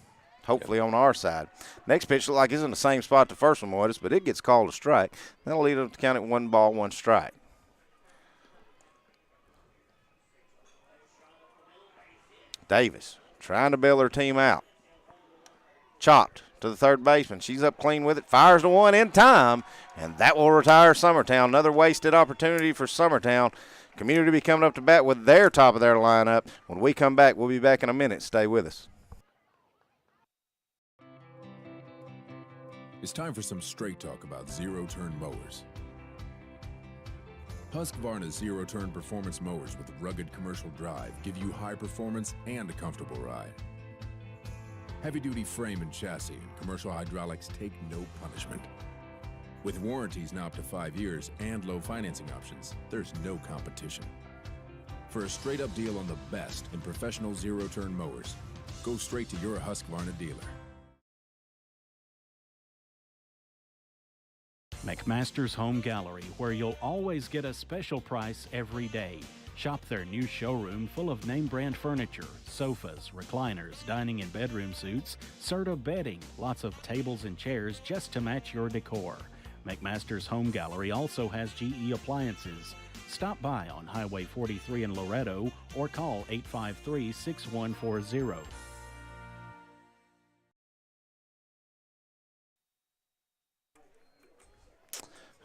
hopefully on our side. Next pitch looks like it's in the same spot the first one was, but it gets called a strike. That'll lead them to count it 1 ball, 1 strike. Davis trying to bail her team out. Chopped to the third baseman. She's up clean with it. Fires to 1 in time, and that will retire Summertown. Another wasted opportunity for Summertown. Community be coming up to bat with their top of their lineup. When we come back, we'll be back in a minute. Stay with us. It's time for some straight talk about zero-turn mowers. Husqvarna's zero-turn performance mowers with rugged commercial drive give you high performance and a comfortable ride. Heavy-duty frame and chassis and commercial hydraulics take no punishment. With warranties now up to 5 years and low financing options, there's no competition. For a straight-up deal on the best in professional zero-turn mowers, go straight to your Husqvarna dealer. McMaster's Home Gallery, where you'll always get a special price every day. Shop their new showroom full of name-brand furniture, sofas, recliners, dining and bedroom suites, Serta bedding, lots of tables and chairs just to match your decor. McMaster's Home Gallery also has GE appliances. Stop by on Highway 43 in Loretto or call 853-6140.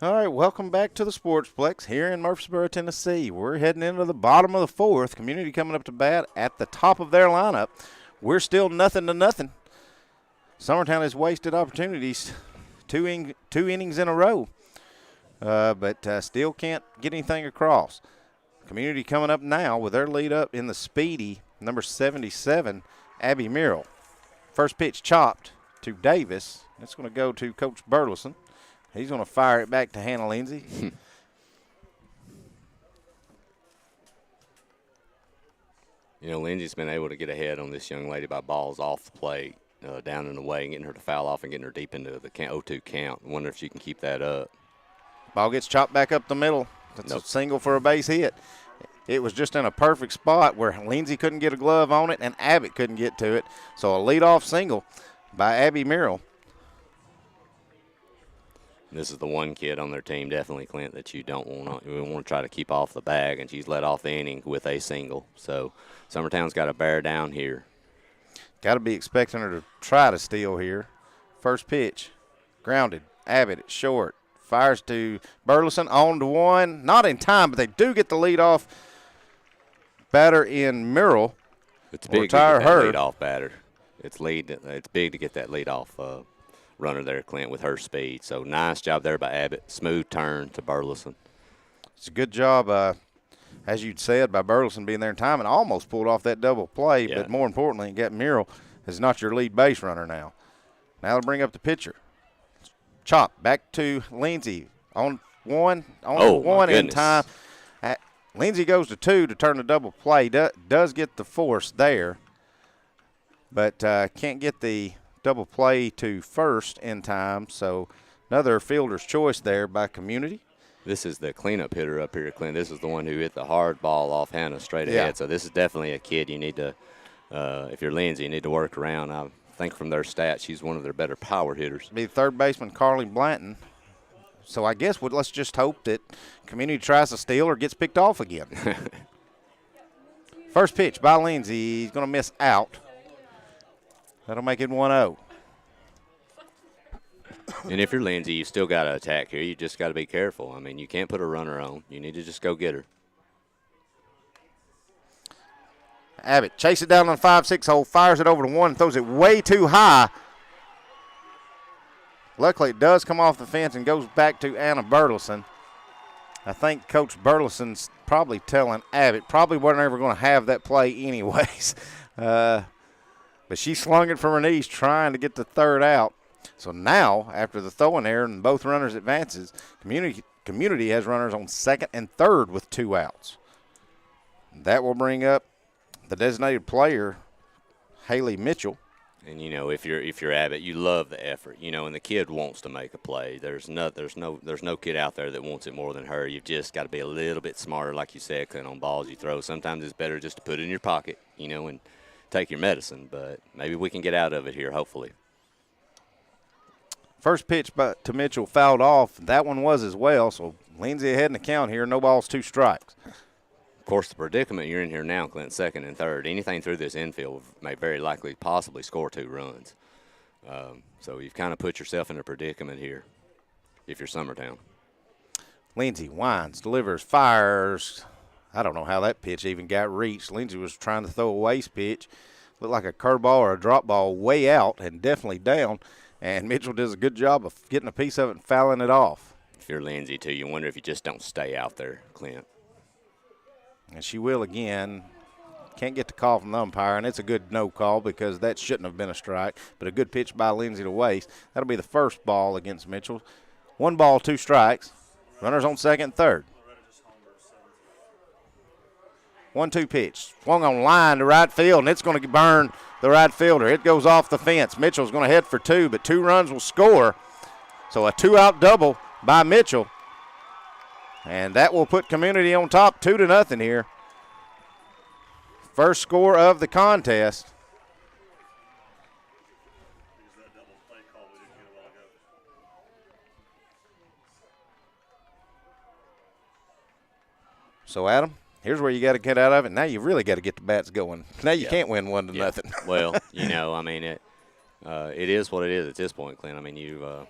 All right, welcome back to the Sportsplex here in Murfreesboro, Tennessee. We're heading into the bottom of the 4th. Community coming up to bat at the top of their lineup. We're still 0-0. Summertown has wasted opportunities, two innings in a row, but still can't get anything across. Community coming up now with their lead up in the speedy number 77, Abby Merrill. First pitch chopped to Davis. That's going to go to Coach Burleson. He's going to fire it back to Hannah Lindsay. Lindsay's been able to get ahead on this young lady by balls off the plate, down and away, and getting her to foul off and getting her deep into the 0-2 count. I wonder if she can keep that up. Ball gets chopped back up the middle. That's a single for a base hit. It was just in a perfect spot where Lindsay couldn't get a glove on it and Abbott couldn't get to it. So a leadoff single by Abby Merrill. This is the one kid on their team, definitely, Clint, that you don't want to. We want to try to keep off the bag, and she's let off the inning with a single. So Summertown's got to bear down here. Got to be expecting her to try to steal here. First pitch, grounded. Abbott at short. Fires to Burleson, on to 1. Not in time, but they do get the lead off batter in Merrill. It's big to get that lead off batter. It's big to get that lead off runner there, Clint, with her speed. So nice job there by Abbott. Smooth turn to Burleson. It's a good job, as you'd said, by Burleson being there in time and almost pulled off that double play. Yeah. But more importantly, got Merrill is not your lead base runner now. Now they'll bring up the pitcher. Chop back to Lindsay. On one my in goodness. time. Lindsay goes to 2 to turn the double play. Does get the force there, but can't get the double play to first in time. So another fielder's choice there by Community. This is the cleanup hitter up here, Clint. This is the one who hit the hard ball off Hannah straight ahead. So this is definitely a kid you need to, if you're Lindsay, you need to work around. I think from their stats, she's one of their better power hitters. Be third baseman Carly Blanton. So I guess let's just hope that Community tries to steal or gets picked off again. First pitch by Lindsay. He's going to miss out. That'll make it 1-0. And if you're Lindsay, you still got to attack here. You just got to be careful. I mean, you can't put a runner on. You need to just go get her. Abbott chases it down on the 5-6 hole, fires it over to 1, throws it way too high. Luckily, it does come off the fence and goes back to Anna Burleson. I think Coach Burleson's probably telling Abbott, probably wasn't ever going to have that play anyways. But she slung it from her knees trying to get the third out. So now, after the throwing error and both runners advances, Community has runners on second and third with 2 outs. That will bring up the designated player, Haley Mitchell. And you know, if you're Abbott, you love the effort. You know, and the kid wants to make a play. There's no kid out there that wants it more than her. You've just got to be a little bit smarter, like you said, Clint, on balls you throw. Sometimes it's better just to put it in your pocket, you know, and take your medicine. But maybe we can get out of it here, hopefully. First pitch to Mitchell fouled off. That one was as well. So Lindsay ahead in the count here. No balls, 2 strikes. Of course, the predicament you're in here now, Clint, second and third, anything through this infield may very likely possibly score 2 runs. So you've kind of put yourself in a predicament here if you're Summertown. Lindsay winds, delivers, fires. I don't know how that pitch even got reached. Lindsay was trying to throw a waste pitch. Looked like a curveball or a drop ball way out and definitely down. And Mitchell does a good job of getting a piece of it and fouling it off. If you're Lindsay, too, you wonder if you just don't stay out there, Clint. And she will again. Can't get the call from the umpire, and it's a good no call because that shouldn't have been a strike, but a good pitch by Lindsay to waste. That'll be the first ball against Mitchell. 1 ball, 2 strikes. Runners on second and third. 1-2 pitch. Swung on line to right field, and it's going to burn the right fielder. It goes off the fence. Mitchell's going to head for 2, but 2 runs will score. So a 2-out double by Mitchell. And that will put Community on top 2-0 here. First score of the contest. So, Adam, here's where you got to get out of it. Now you really got to get the bats going. Now you can't win 1-0. Well, you know, I mean, it is what it is at this point, Clint. I mean, you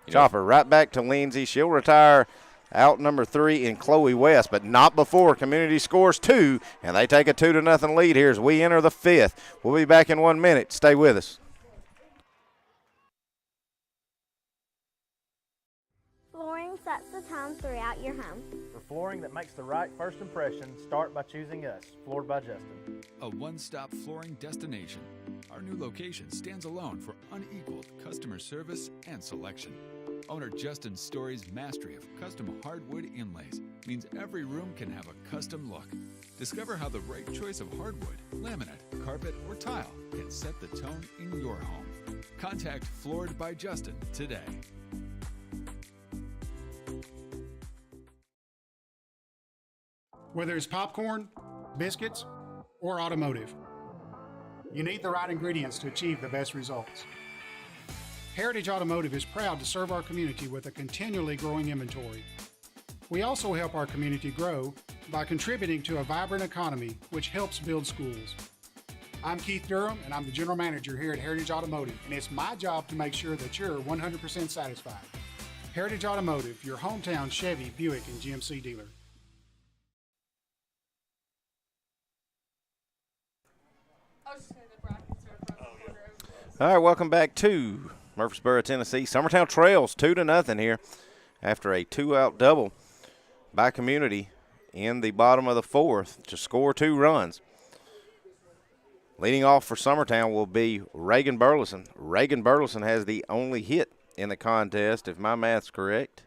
Chopper right back to Lindsay. She'll retire out number 3 in Chloe West, but not before Community scores 2, and they take a 2-0 lead here as we enter the 5th. We'll be back in 1 minute. Stay with us. Flooring sets the tone throughout your home. For flooring that makes the right first impression, start by choosing us, Floored by Justin. A one-stop flooring destination. Our new location stands alone for unequaled customer service and selection. Owner Justin Story's mastery of custom hardwood inlays means every room can have a custom look. Discover how the right choice of hardwood, laminate, carpet, or tile can set the tone in your home. Contact Floored by Justin today. Whether it's popcorn, biscuits, or automotive, you need the right ingredients to achieve the best results. Heritage Automotive is proud to serve our community with a continually growing inventory. We also help our community grow by contributing to a vibrant economy, which helps build schools. I'm Keith Durham, and I'm the General Manager here at Heritage Automotive, and it's my job to make sure that you're 100% satisfied. Heritage Automotive, your hometown Chevy, Buick, and GMC dealer. All right, welcome back to Murfreesboro, Tennessee. Summertown trails 2-0 here after a 2-out double by Community in the bottom of the 4th to score 2 runs. Leading off for Summertown will be Reagan Burleson. Reagan Burleson has the only hit in the contest, if my math's correct.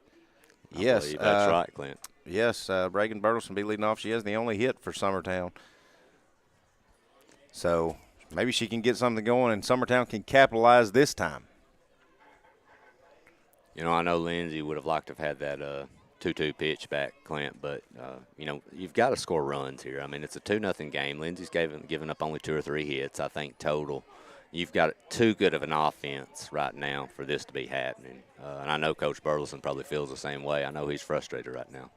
Yes, believe that's right, Clint. Yes, Reagan Burleson will be leading off. She has the only hit for Summertown. So maybe she can get something going, and Summertown can capitalize this time. You know, I know Lindsay would have liked to have had that 2-2 pitch back, Clint, but, you know, you've got to score runs here. I mean, it's a 2-0 game. Lindsay's given up only 2 or 3 hits, I think, total. You've got too good of an offense right now for this to be happening. And I know Coach Burleson probably feels the same way. I know he's frustrated right now.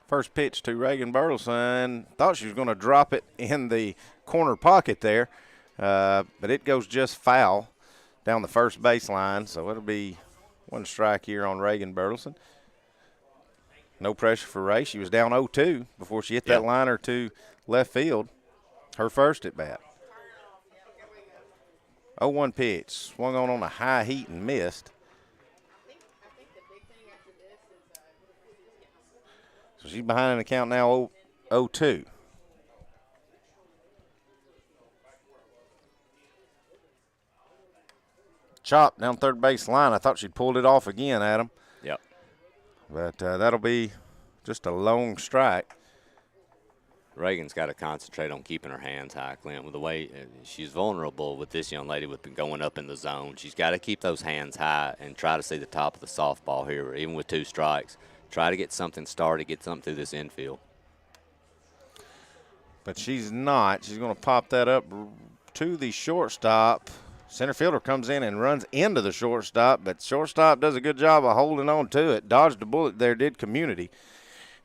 First pitch to Reagan Burleson. Thought she was going to drop it in the corner pocket there, but it goes just foul down the first baseline, so it'll be 1 strike here on Reagan Burleson. No pressure for Ray. She was down 0-2 before she hit that liner to left field, her first at bat. 0-1 pitch, swung on a high heat and missed. So she's behind in the count now, 0-2. Chop down third base line. I thought she'd pulled it off again, Adam. Yep. But that'll be just a long strike. Reagan's got to concentrate on keeping her hands high, Clint. With the way she's vulnerable with this young lady with going up in the zone, she's got to keep those hands high and try to see the top of the softball here, even with 2 strikes. Try to get something started, get something through this infield. But she's not. She's going to pop that up to the shortstop. Center fielder comes in and runs into the shortstop, but shortstop does a good job of holding on to it. Dodged a bullet there, did Community.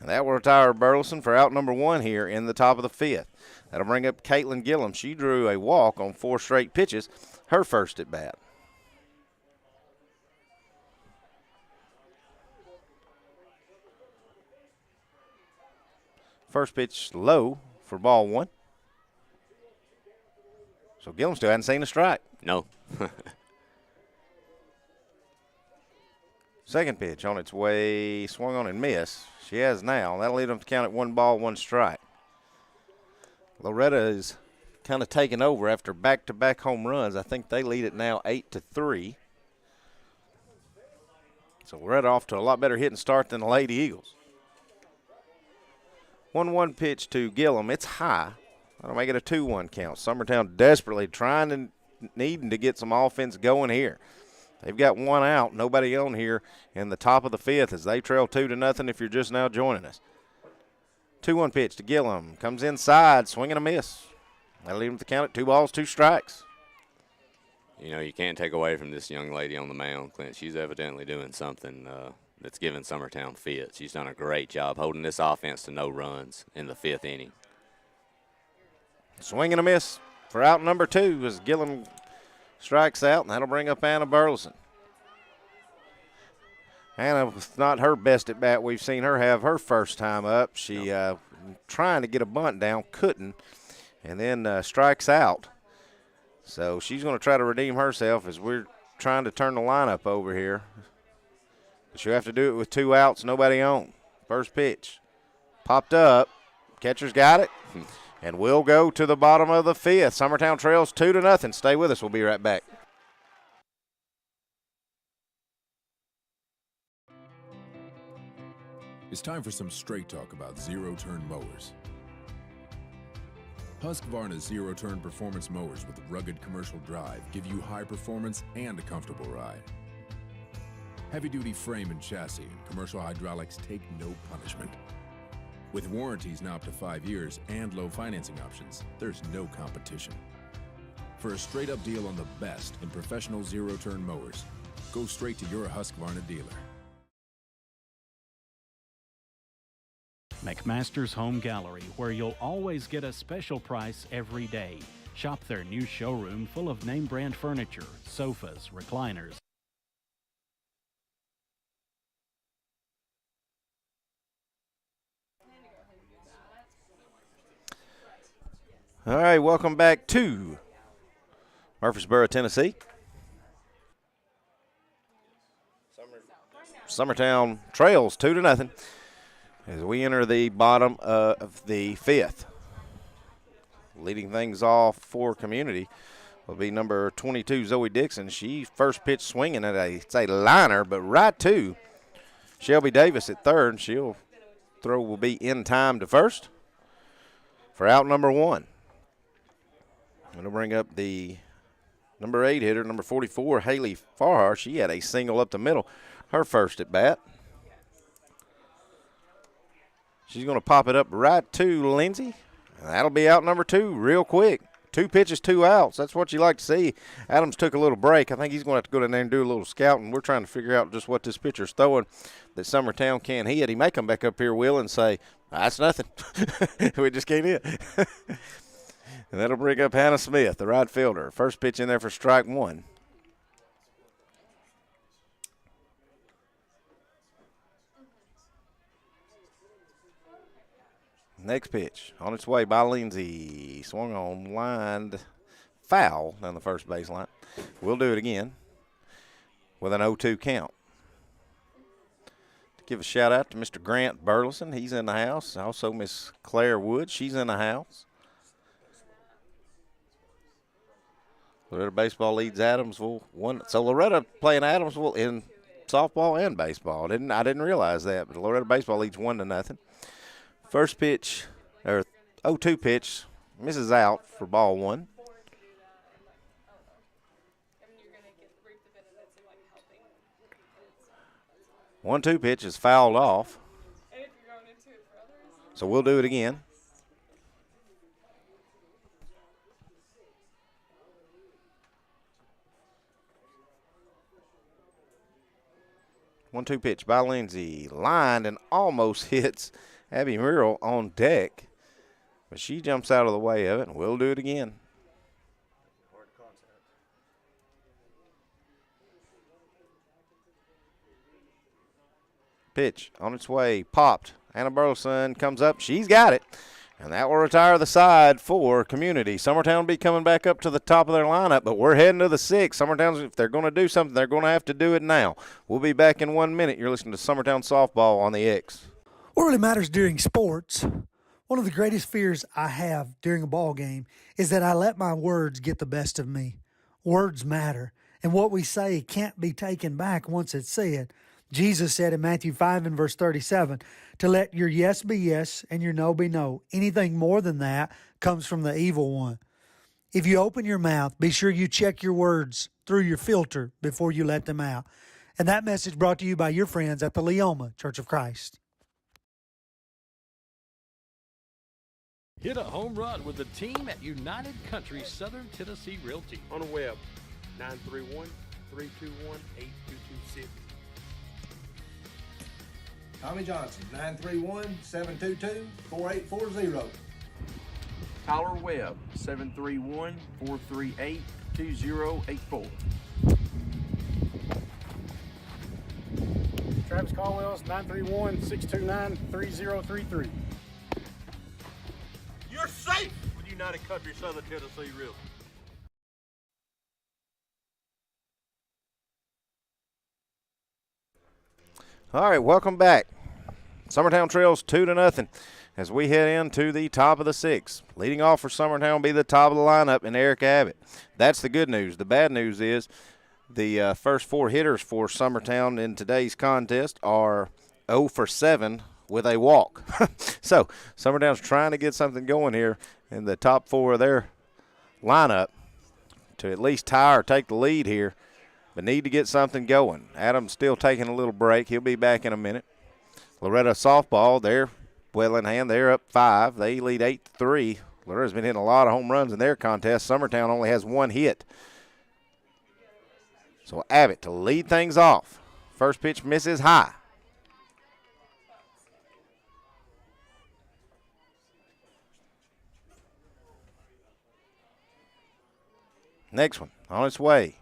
And that will retire Burleson for out number 1 here in the top of the 5th. That'll bring up Caitlin Gillum. She drew a walk on 4 straight pitches, her first at bat. First pitch low for ball 1. So Gillum still hadn't seen a strike. No. Second pitch on its way, swung on and missed. She has now. That'll lead them to count at 1 ball, 1 strike. Loretta is kind of taking over after back-to-back home runs. I think they lead it now 8-3. So Loretta off to a lot better hitting start than the Lady Eagles. 1-1 pitch to Gillum. It's high. That'll make it a 2-1 count. Summertown desperately needing to get some offense going here. They've got 1 out, nobody on here in the top of the 5th as they trail 2-0 if you're just now joining us. 2-1 pitch to Gillum. Comes inside, swinging a miss. That'll leave them to count at 2 balls, 2 strikes. You know, you can't take away from this young lady on the mound, Clint. She's evidently doing something that's giving Summertown fits. She's done a great job holding this offense to no runs in the 5th inning. Swing and a miss for out number 2 as Gillum strikes out, and that'll bring up Anna Burleson. Anna was not her best at bat. We've seen her have her first time up. She trying to get a bunt down, couldn't, and then strikes out. So she's going to try to redeem herself as we're trying to turn the lineup over here. But you have to do it with 2 outs, nobody on. First pitch. Popped up. Catcher's got it. And we'll go to the bottom of the 5th. Summertown trails 2-0. Stay with us. We'll be right back. It's time for some straight talk about zero-turn mowers. Husqvarna's zero-turn performance mowers with rugged commercial drive give you high performance and a comfortable ride. Heavy-duty frame and chassis and commercial hydraulics take no punishment. With warranties now up to 5 years and low financing options, there's no competition. For a straight-up deal on the best in professional zero-turn mowers, go straight to your Husqvarna dealer. McMaster's Home Gallery, where you'll always get a special price every day. Shop their new showroom full of name brand furniture, sofas, recliners. All right, welcome back to Murfreesboro, Tennessee. Summertown trails 2-0 as we enter the bottom of the 5th. Leading things off for Community will be number 22, Zoe Dixon. She first pitch swinging at a liner, but right to Shelby Davis at third. She'll throw will be in time to first for out number 1. It'll bring up the number 8 hitter, number 44, Haley Farhar. She had a single up the middle, her first at bat. She's going to pop it up right to Lindsay. That'll be out number 2 real quick. 2 pitches, 2 outs. That's what you like to see. Adams took a little break. I think he's going to have to go in there and do a little scouting. We're trying to figure out just what this pitcher's throwing that Summertown can't hit. He may come back up here, Will, and say, that's nothing. We just can't hit. And that'll bring up Hannah Smith, the right fielder. First pitch in there for strike 1. Next pitch on its way by Lindsay. Swung on, lined foul down the first baseline. We'll do it again with an 0-2 count. To give a shout out to Mr. Grant Burleson. He's in the house. Also Miss Claire Wood. She's in the house. Loretta baseball leads Adamsville 1. So Loretta playing Adamsville in softball and baseball. I didn't realize that, but Loretta baseball leads 1-0. First pitch, or 0-2 pitch, misses out for ball 1. One-two pitch is fouled off. So we'll do it again. One-two pitch by Lindsay. Lined and almost hits Abby Murrell on deck. But she jumps out of the way of it, and we'll do it again. Pitch on its way, popped. Anna Burleson comes up. She's got it. And that will retire the side for Community. Summertown will be coming back up to the top of their lineup, but we're heading to the 6th. Summertown, if they're going to do something, they're going to have to do it now. We'll be back in 1 minute. You're listening to Summertown Softball on the X. What really matters during sports, one of the greatest fears I have during a ball game is that I let my words get the best of me. Words matter, and what we say can't be taken back once it's said. Jesus said in Matthew 5 and verse 37, to let your yes be yes and your no be no. Anything more than that comes from the evil one. If you open your mouth, be sure you check your words through your filter before you let them out. And that message brought to you by your friends at the Leoma Church of Christ. Hit a home run with the team at United Country Southern Tennessee Realty. On the web, 931-321-8226. Tommy Johnson, 931-722-4840. Tyler Webb, 731-438-2084. Travis Caldwell's 931-629-3033. You're safe with United Country Southern Tennessee Realty. All right, welcome back. Summertown trails 2-0 as we head into the top of the 6th. Leading off for Summertown will be the top of the lineup in Eric Abbott. That's the good news. The bad news is the first 4 hitters for Summertown in today's contest are 0 for 7 with a walk. So Summertown's trying to get something going here in the top 4 of their lineup to at least tie or take the lead here. But need to get something going. Adams still taking a little break. He'll be back in a minute. Loretta softball, they're well in hand. They're up 5. They lead 8-3. Loretta's been hitting a lot of home runs in their contest. Summertown only has 1 hit. So Abbott to lead things off. First pitch misses high. Next one on its way.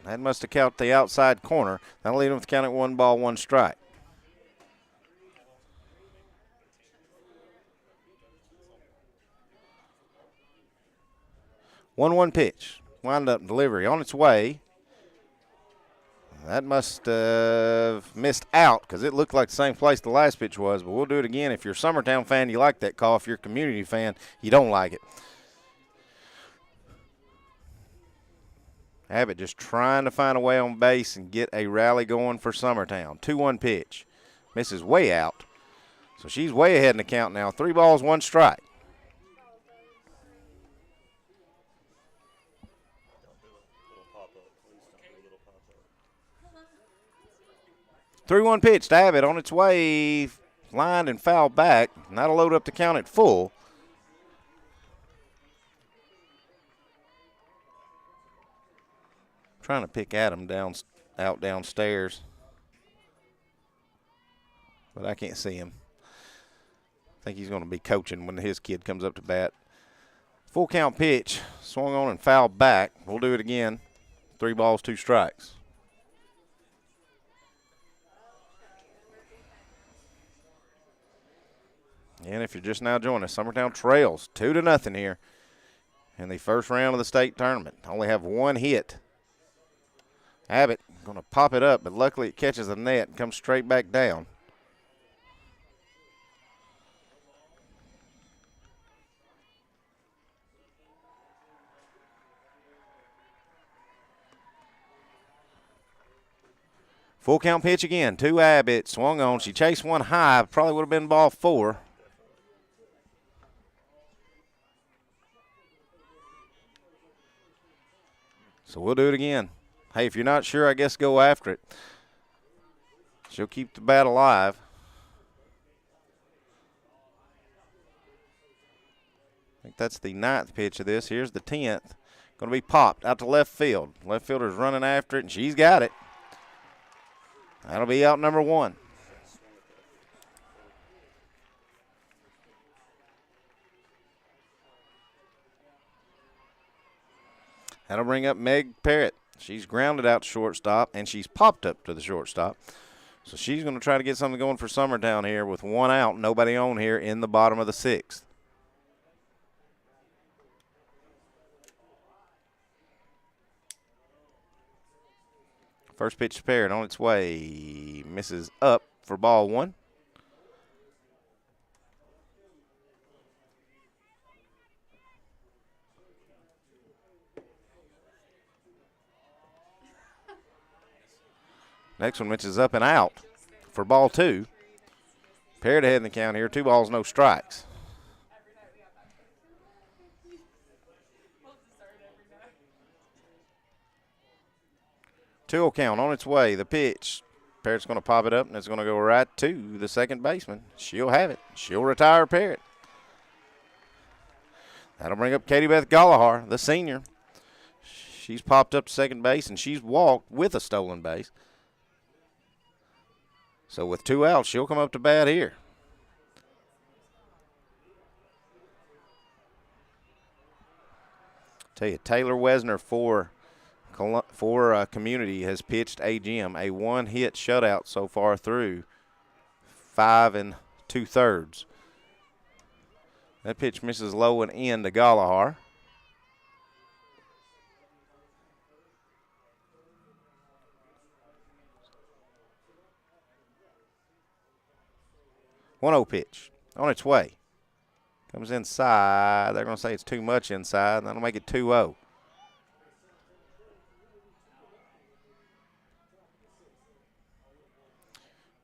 That must have counted the outside corner. That'll lead them to count at 1 ball, 1 strike. One pitch. Wind up delivery on its way. That must have missed out because it looked like the same place the last pitch was, but we'll do it again. If you're a Summertown fan, you like that call. If you're a Community fan, you don't like it. Abbott just trying to find a way on base and get a rally going for Summertown. 2-1 pitch. Misses way out. So she's way ahead in the count now. 3 balls, 1 strike. Three-one pitch to Abbott on its way, lined and fouled back. And that'll load up the count at full. Trying to pick Adam out downstairs, but I can't see him. I think he's going to be coaching when his kid comes up to bat. Full count pitch, swung on and fouled back. We'll do it again. 3 balls, 2 strikes. And if you're just now joining us, Summertown trails 2-0 here in the first round of the state tournament. Only have 1 hit. Abbott going to pop it up, but luckily it catches the net and comes straight back down. Full count pitch again. 2 Abbott, swung on. She chased 1 high. Probably would have been ball 4. So we'll do it again. Hey, if you're not sure, I guess go after it. She'll keep the bat alive. I think that's the 9th pitch of this. Here's the 10th. Going to be popped out to left field. Left fielder's running after it, and she's got it. That'll be out number 1. That'll bring up Meg Parrott. She's grounded out to shortstop, and she's popped up to the shortstop. So she's going to try to get something going for Summertown here with 1 out, nobody on here in the bottom of the 6th. First pitch to Parrott on its way. Misses up for ball 1. Next one misses up and out for ball 2. Parrott ahead in the count here. 2 balls, no strikes. Two count on its way. The pitch. Parrott's going to pop it up, and it's going to go right to the second baseman. She'll have it. She'll retire Parrott. That'll bring up Katie Beth Gallahar, the senior. She's popped up to second base, and she's walked with a stolen base. So with 2 outs, she'll come up to bat here. Tell you, Taylor Wesner for Community has pitched a 1-hit shutout so far through 5 2/3. That pitch misses low and in to Gallahar. One-0 pitch on its way. Comes inside. They're going to say it's too much inside, and that'll make it 2-0.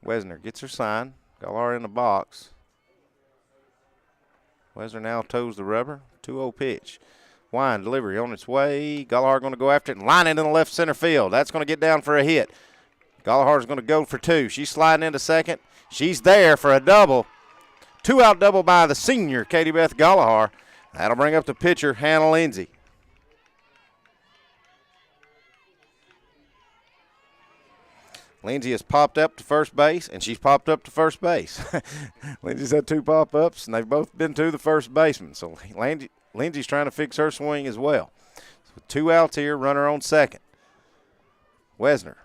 Wesner gets her sign. Gallahar in the box. Wesner now toes the rubber. 2-0 pitch. Wine delivery on its way. Gallahar going to go after it and line it in the left center field. That's going to get down for a hit. Gallahar's going to go for 2. She's sliding into second. She's there for a double. 2-out double by the senior, Katie Beth Gallahar. That'll bring up the pitcher, Hannah Lindsay. Lindsay has popped up to first base, and she's popped up to first base. Lindsay's had 2 pop-ups, and they've both been to the first baseman. So Lindsay's trying to fix her swing as well. So 2 outs here, runner on second. Wesner.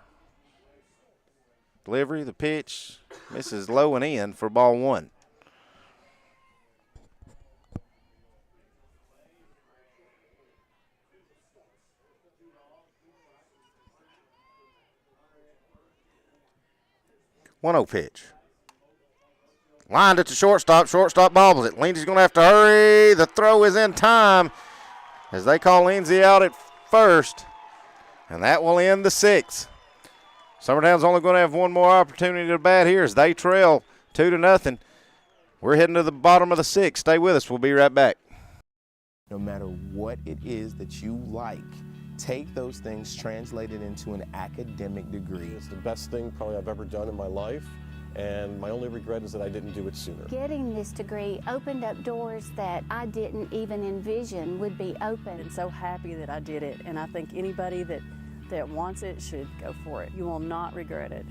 Delivery, the pitch, misses low and in for ball 1. One-0 pitch. Lined it to shortstop. Shortstop bobbles it. Lindsay's going to have to hurry. The throw is in time as they call Lindsay out at first. And that will end the 6th. Summertown's only going to have one more opportunity to bat here as they trail 2-0. We're heading to the bottom of the 6th. Stay with us. We'll be right back. No matter what it is that you like, take those things, translate it into an academic degree. It's the best thing probably I've ever done in my life, and my only regret is that I didn't do it sooner. Getting this degree opened up doors that I didn't even envision would be open. I'm so happy that I did it, and I think anybody that wants it should go for it. You will not regret it.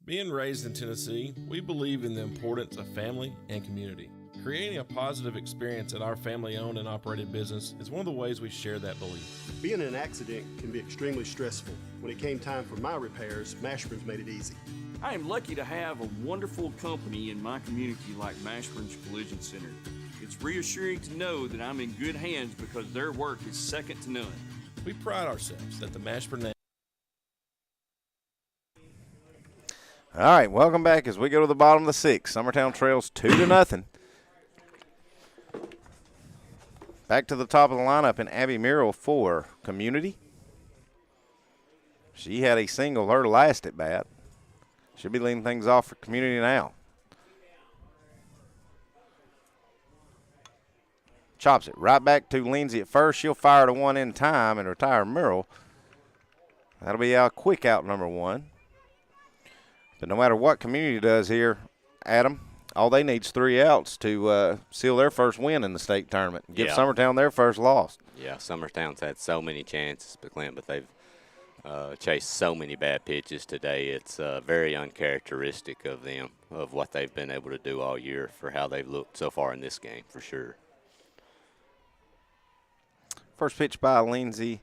Being raised in Tennessee, we believe in the importance of family and community. Creating a positive experience at our family-owned and operated business is one of the ways we share that belief. Being in an accident can be extremely stressful. When it came time for my repairs, Mashburn's made it easy. I am lucky to have a wonderful company in my community like Mashburn's Collision Center. It's reassuring to know that I'm in good hands because their work is second to none. We pride ourselves that the Mashburn name. All right, welcome back as we go to the bottom of the 6th. Summertown trails 2-0. Back to the top of the lineup in Abby Merrill for Community. She had a single her last at bat. She'll be leading things off for Community now. Chops it right back to Lindsay at first. She'll fire to one in time and retire Merrill. That'll be a quick out number 1. But no matter what Community does here, Adam, all they need is 3 outs to seal their first win in the state tournament. Give Summertown their first loss. Yeah, Summertown's had so many chances, but they've chased so many bad pitches today. It's very uncharacteristic of them, of what they've been able to do all year for how they've looked so far in this game, for sure. First pitch by Lindsay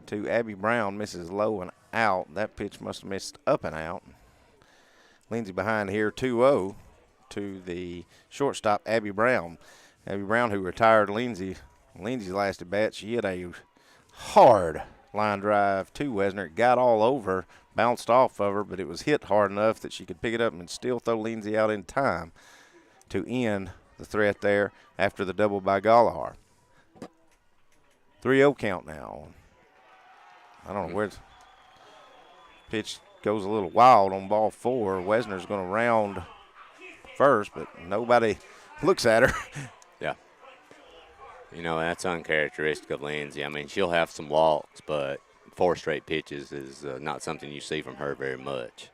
to Abby Brown, misses low and out. That pitch must have missed up and out. Lindsay behind here, 2-0 to the shortstop, Abby Brown. Abby Brown, who retired Lindsay's last at bat, she hit a hard line drive to Wesner. It got all over, bounced off of her, but it was hit hard enough that she could pick it up and still throw Lindsay out in time to end the threat there after the double by Gallagher. 3-0 count now. I don't know where the pitch goes a little wild on ball 4. Wesner's going to round first, but nobody looks at her. Yeah. You know, that's uncharacteristic of Lindsay. I mean, she'll have some walks, but 4 straight pitches is not something you see from her very much.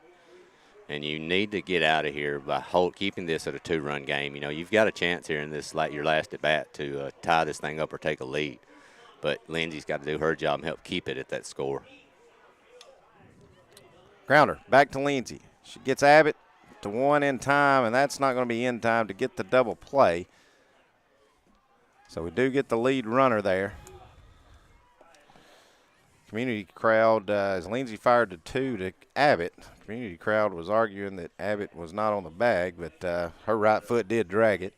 And you need to get out of here by keeping this at a 2-run game. You know, you've got a chance here in this, like your last at bat, to tie this thing up or take a lead. But Lindsay's got to do her job and help keep it at that score. Grounder back to Lindsay. She gets Abbott to 1 in time, and that's not going to be in time to get the double play. So we do get the lead runner there. Community crowd, as Lindsay fired to 2 to Abbott, community crowd was arguing that Abbott was not on the bag, but her right foot did drag it.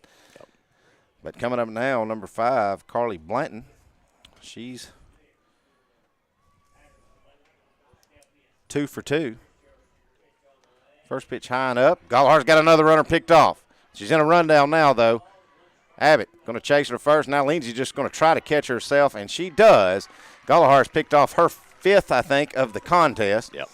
But coming up now, number 5, Carly Blanton. She's 2 for 2. First pitch high and up. Gallagher's got another runner picked off. She's in a rundown now, though. Abbott going to chase her first. Now Lindsay's just going to try to catch herself, and she does. Gallagher's picked off her 5th, I think, of the contest. Yep.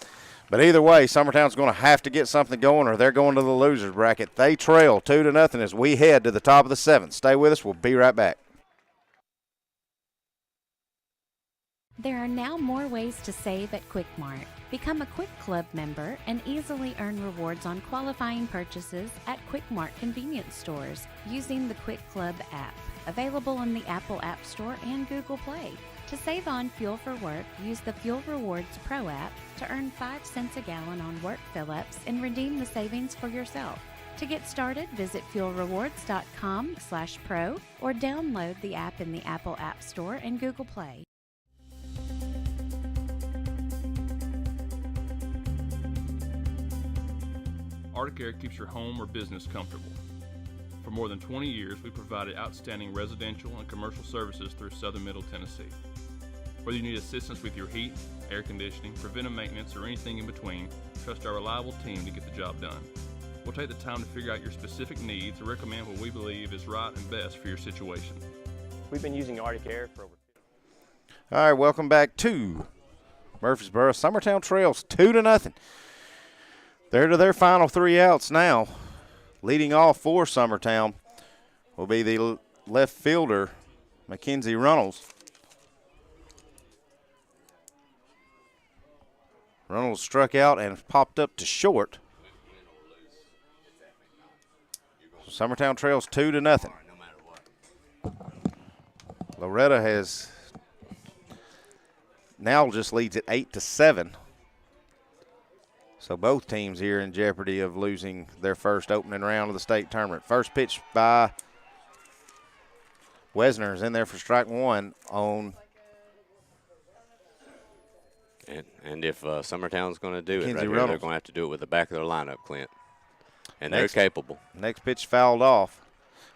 But either way, Summertown's going to have to get something going or they're going to the losers bracket. They trail 2-0 as we head to the top of the 7th. Stay with us. We'll be right back. There are now more ways to save at Quick Mart. Become a Quick Club member and easily earn rewards on qualifying purchases at Quick Mart convenience stores using the Quick Club app, available on the Apple App Store and Google Play. To save on fuel for work, use the Fuel Rewards Pro app to earn 5 cents a gallon on work fill-ups and redeem the savings for yourself. To get started, visit fuelrewards.com/pro or download the app in the Apple App Store and Google Play. Arctic Air keeps your home or business comfortable. For more than 20 years, we provided outstanding residential and commercial services through southern Middle Tennessee. Whether you need assistance with your heat, air conditioning, preventive maintenance, or anything in between, trust our reliable team to get the job done. We'll take the time to figure out your specific needs and recommend what we believe is right and best for your situation. We've been using Arctic Air for over. All right, welcome back to Murfreesboro. Summertown trails 2-0. They're to their final 3 outs now. Leading off for Summertown will be the left fielder, Mackenzie Runnels. Runnels struck out and popped up to short. Summertown trails 2-0. Loretta has now just leads at 8-7. So both teams here in jeopardy of losing their first opening round of the state tournament. First pitch by Wesner is in there for strike one on. And if Summertown's going to do it, right here, Reynolds. they're going to have to do it with the back of their lineup, Clint. And they're capable. Next pitch fouled off.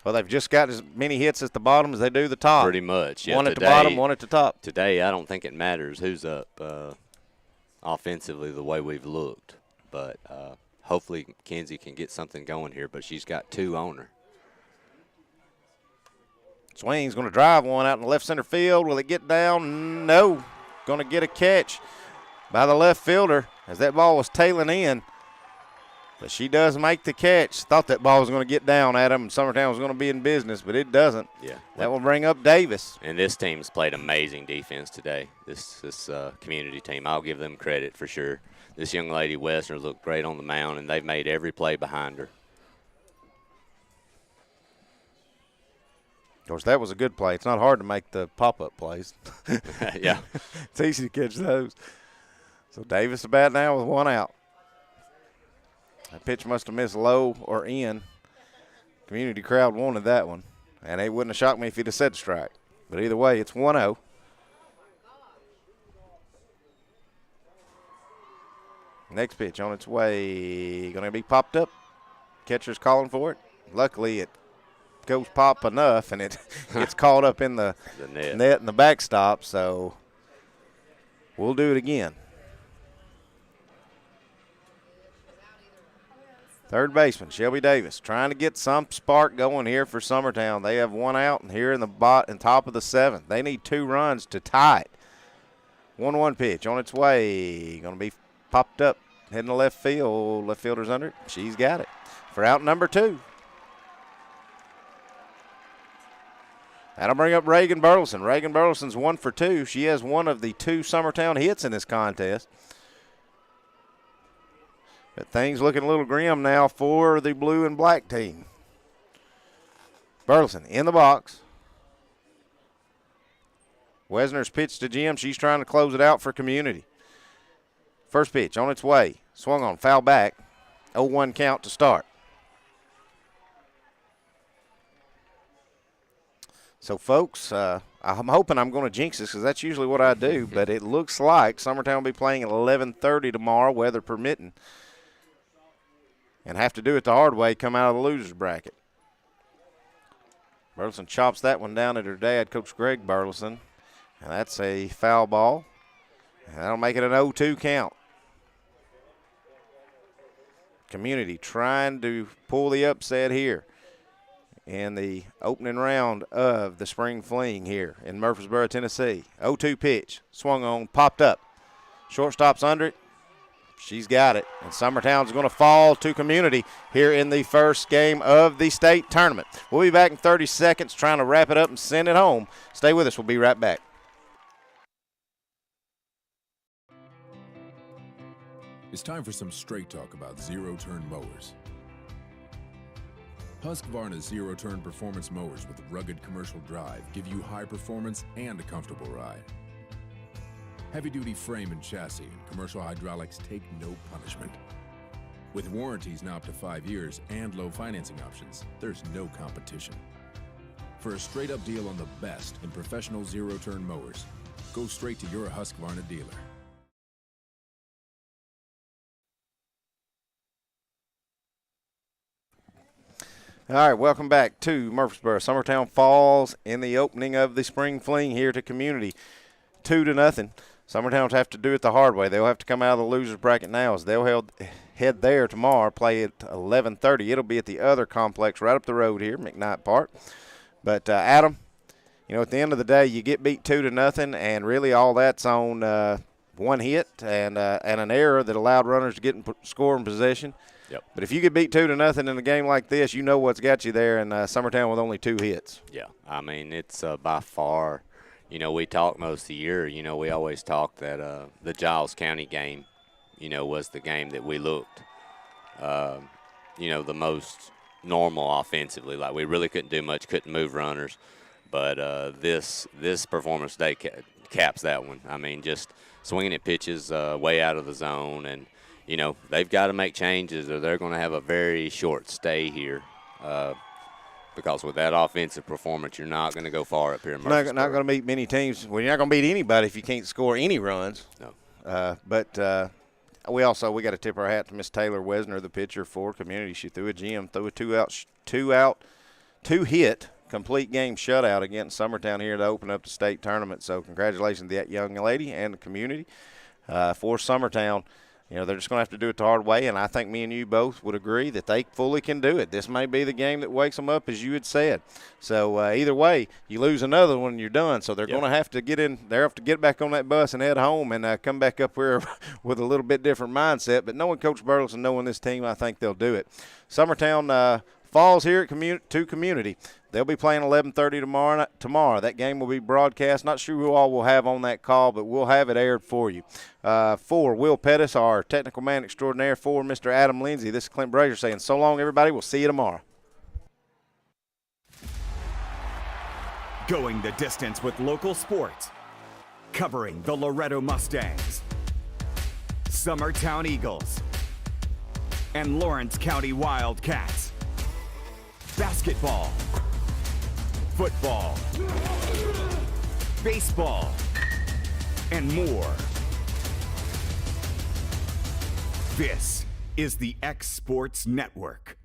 Well, they've just got as many hits at the bottom as they do the top. Pretty much, yeah. One at the bottom, one at the top. Today, I don't think it matters who's up offensively the way we've looked. But hopefully Kenzie can get something going here, but she's got 2 on her. Swing's going to drive one out in the left center field. Will it get down? No. Going to get a catch by the left fielder as that ball was tailing in. But she does make the catch. Thought that ball was going to get down at him and Summertown was going to be in business, but it doesn't. Yeah. That will bring up Davis. And this team's played amazing defense today, this community team. I'll give them credit for sure. This young lady, Wesner, looked great on the mound, and they've made every play behind her. Of course, that was a good play. It's not hard to make the pop-up plays. Yeah. It's easy to catch those. So Davis to bat now with 1 out. That pitch must have missed low or in. Community crowd wanted that one. And it wouldn't have shocked me if he'd have said strike. But either way, it's 1-0. Next pitch on its way. Going to be popped up. Catcher's calling for it. Luckily, it goes pop enough, and it gets caught up in the net and the backstop. So we'll do it again. Third baseman, Shelby Davis, trying to get some spark going here for Summertown. They have 1 out, and here in the top of the 7th. They need 2 runs to tie it. 1-1 pitch on its way. Going to be popped up, heading to left field. Left fielder's under it. She's got it for out number 2. That'll bring up Reagan Burleson. Reagan Burleson's 1 for 2. She has one of the 2 Summertown hits in this contest. But things looking a little grim now for the blue and black team. Burleson in the box. Wesner's pitch to Jim. She's trying to close it out for community. First pitch on its way. Swung on, foul back. 0-1 count to start. So, folks, I'm hoping I'm going to jinx this because that's usually what I do. But it looks like Summertown will be playing at 11:30 tomorrow, weather permitting. And have to do it the hard way, come out of the loser's bracket. Burleson chops that one down at her dad, Coach Greg Burleson. And that's a foul ball. And that'll make it an 0-2 count. Community trying to pull the upset here in the opening round of the spring fling here in Murfreesboro, Tennessee. 0-2 pitch, swung on, popped up. Shortstop's under it. She's got it. And Summertown's going to fall to community here in the first game of the state tournament. We'll be back in 30 seconds trying to wrap it up and send it home. Stay with us. We'll be right back. It's time for some straight talk about zero-turn mowers. Husqvarna's zero-turn performance mowers with rugged commercial drive give you high performance and a comfortable ride. Heavy-duty frame and chassis and commercial hydraulics take no punishment. With warranties now up to 5 years and low financing options, there's no competition. For a straight-up deal on the best in professional zero-turn mowers, go straight to your Husqvarna dealer. All right, welcome back to Murfreesboro. Summertown falls in the opening of the spring fling here to community. 2-0. Summertown will have to do it the hard way. They'll have to come out of the loser's bracket now as they'll head there tomorrow, play at 11:30. It'll be at the other complex right up the road here, McKnight Park. But, Adam, you know, at the end of the day, you get beat 2-0, and really all that's on one hit and an error that allowed runners to get in scoring position. Yep. But if you get beat 2-0 in a game like this, you know what's got you there, and Summertown with only 2 hits. Yeah, I mean, it's by far, you know, we talked most of the year, you know, we always talked that the Giles County game, you know, was the game that we looked, you know, the most normal offensively. Like, we really couldn't do much, couldn't move runners. But this performance today caps that one. I mean, just swinging at pitches way out of the zone, and, you know, they've got to make changes or they're going to have a very short stay here because with that offensive performance, you're not going to go far up here in Murfreesboro. Not going to beat many teams. Well, you're not going to beat anybody if you can't score any runs. No. But we got to tip our hat to Miss Taylor Wesner, the pitcher for Community. She threw a gem, threw a two-hit complete game shutout against Summertown here to open up the state tournament. So congratulations to that young lady and the community. For Summertown, you know, they're just going to have to do it the hard way, and I think me and you both would agree that they fully can do it. This may be the game that wakes them up, as you had said. So either way, you lose another one, you're done. So they're going to have to get in. They have to get back on that bus and head home and come back up here with a little bit different mindset. But knowing Coach Burleson, knowing this team, I think they'll do it. Summertown falls here at Community. They'll be playing 11:30 tomorrow. That game will be broadcast. Not sure who all will have on that call, but we'll have it aired for you. For Will Pettis, our technical man extraordinaire, for Mr. Adam Lindsay, this is Clint Brazier saying so long, everybody. We'll see you tomorrow. Going the distance with local sports. Covering the Loretto Mustangs, Summertown Eagles, and Lawrence County Wildcats. Basketball, football, baseball, and more. This is the X Sports Network.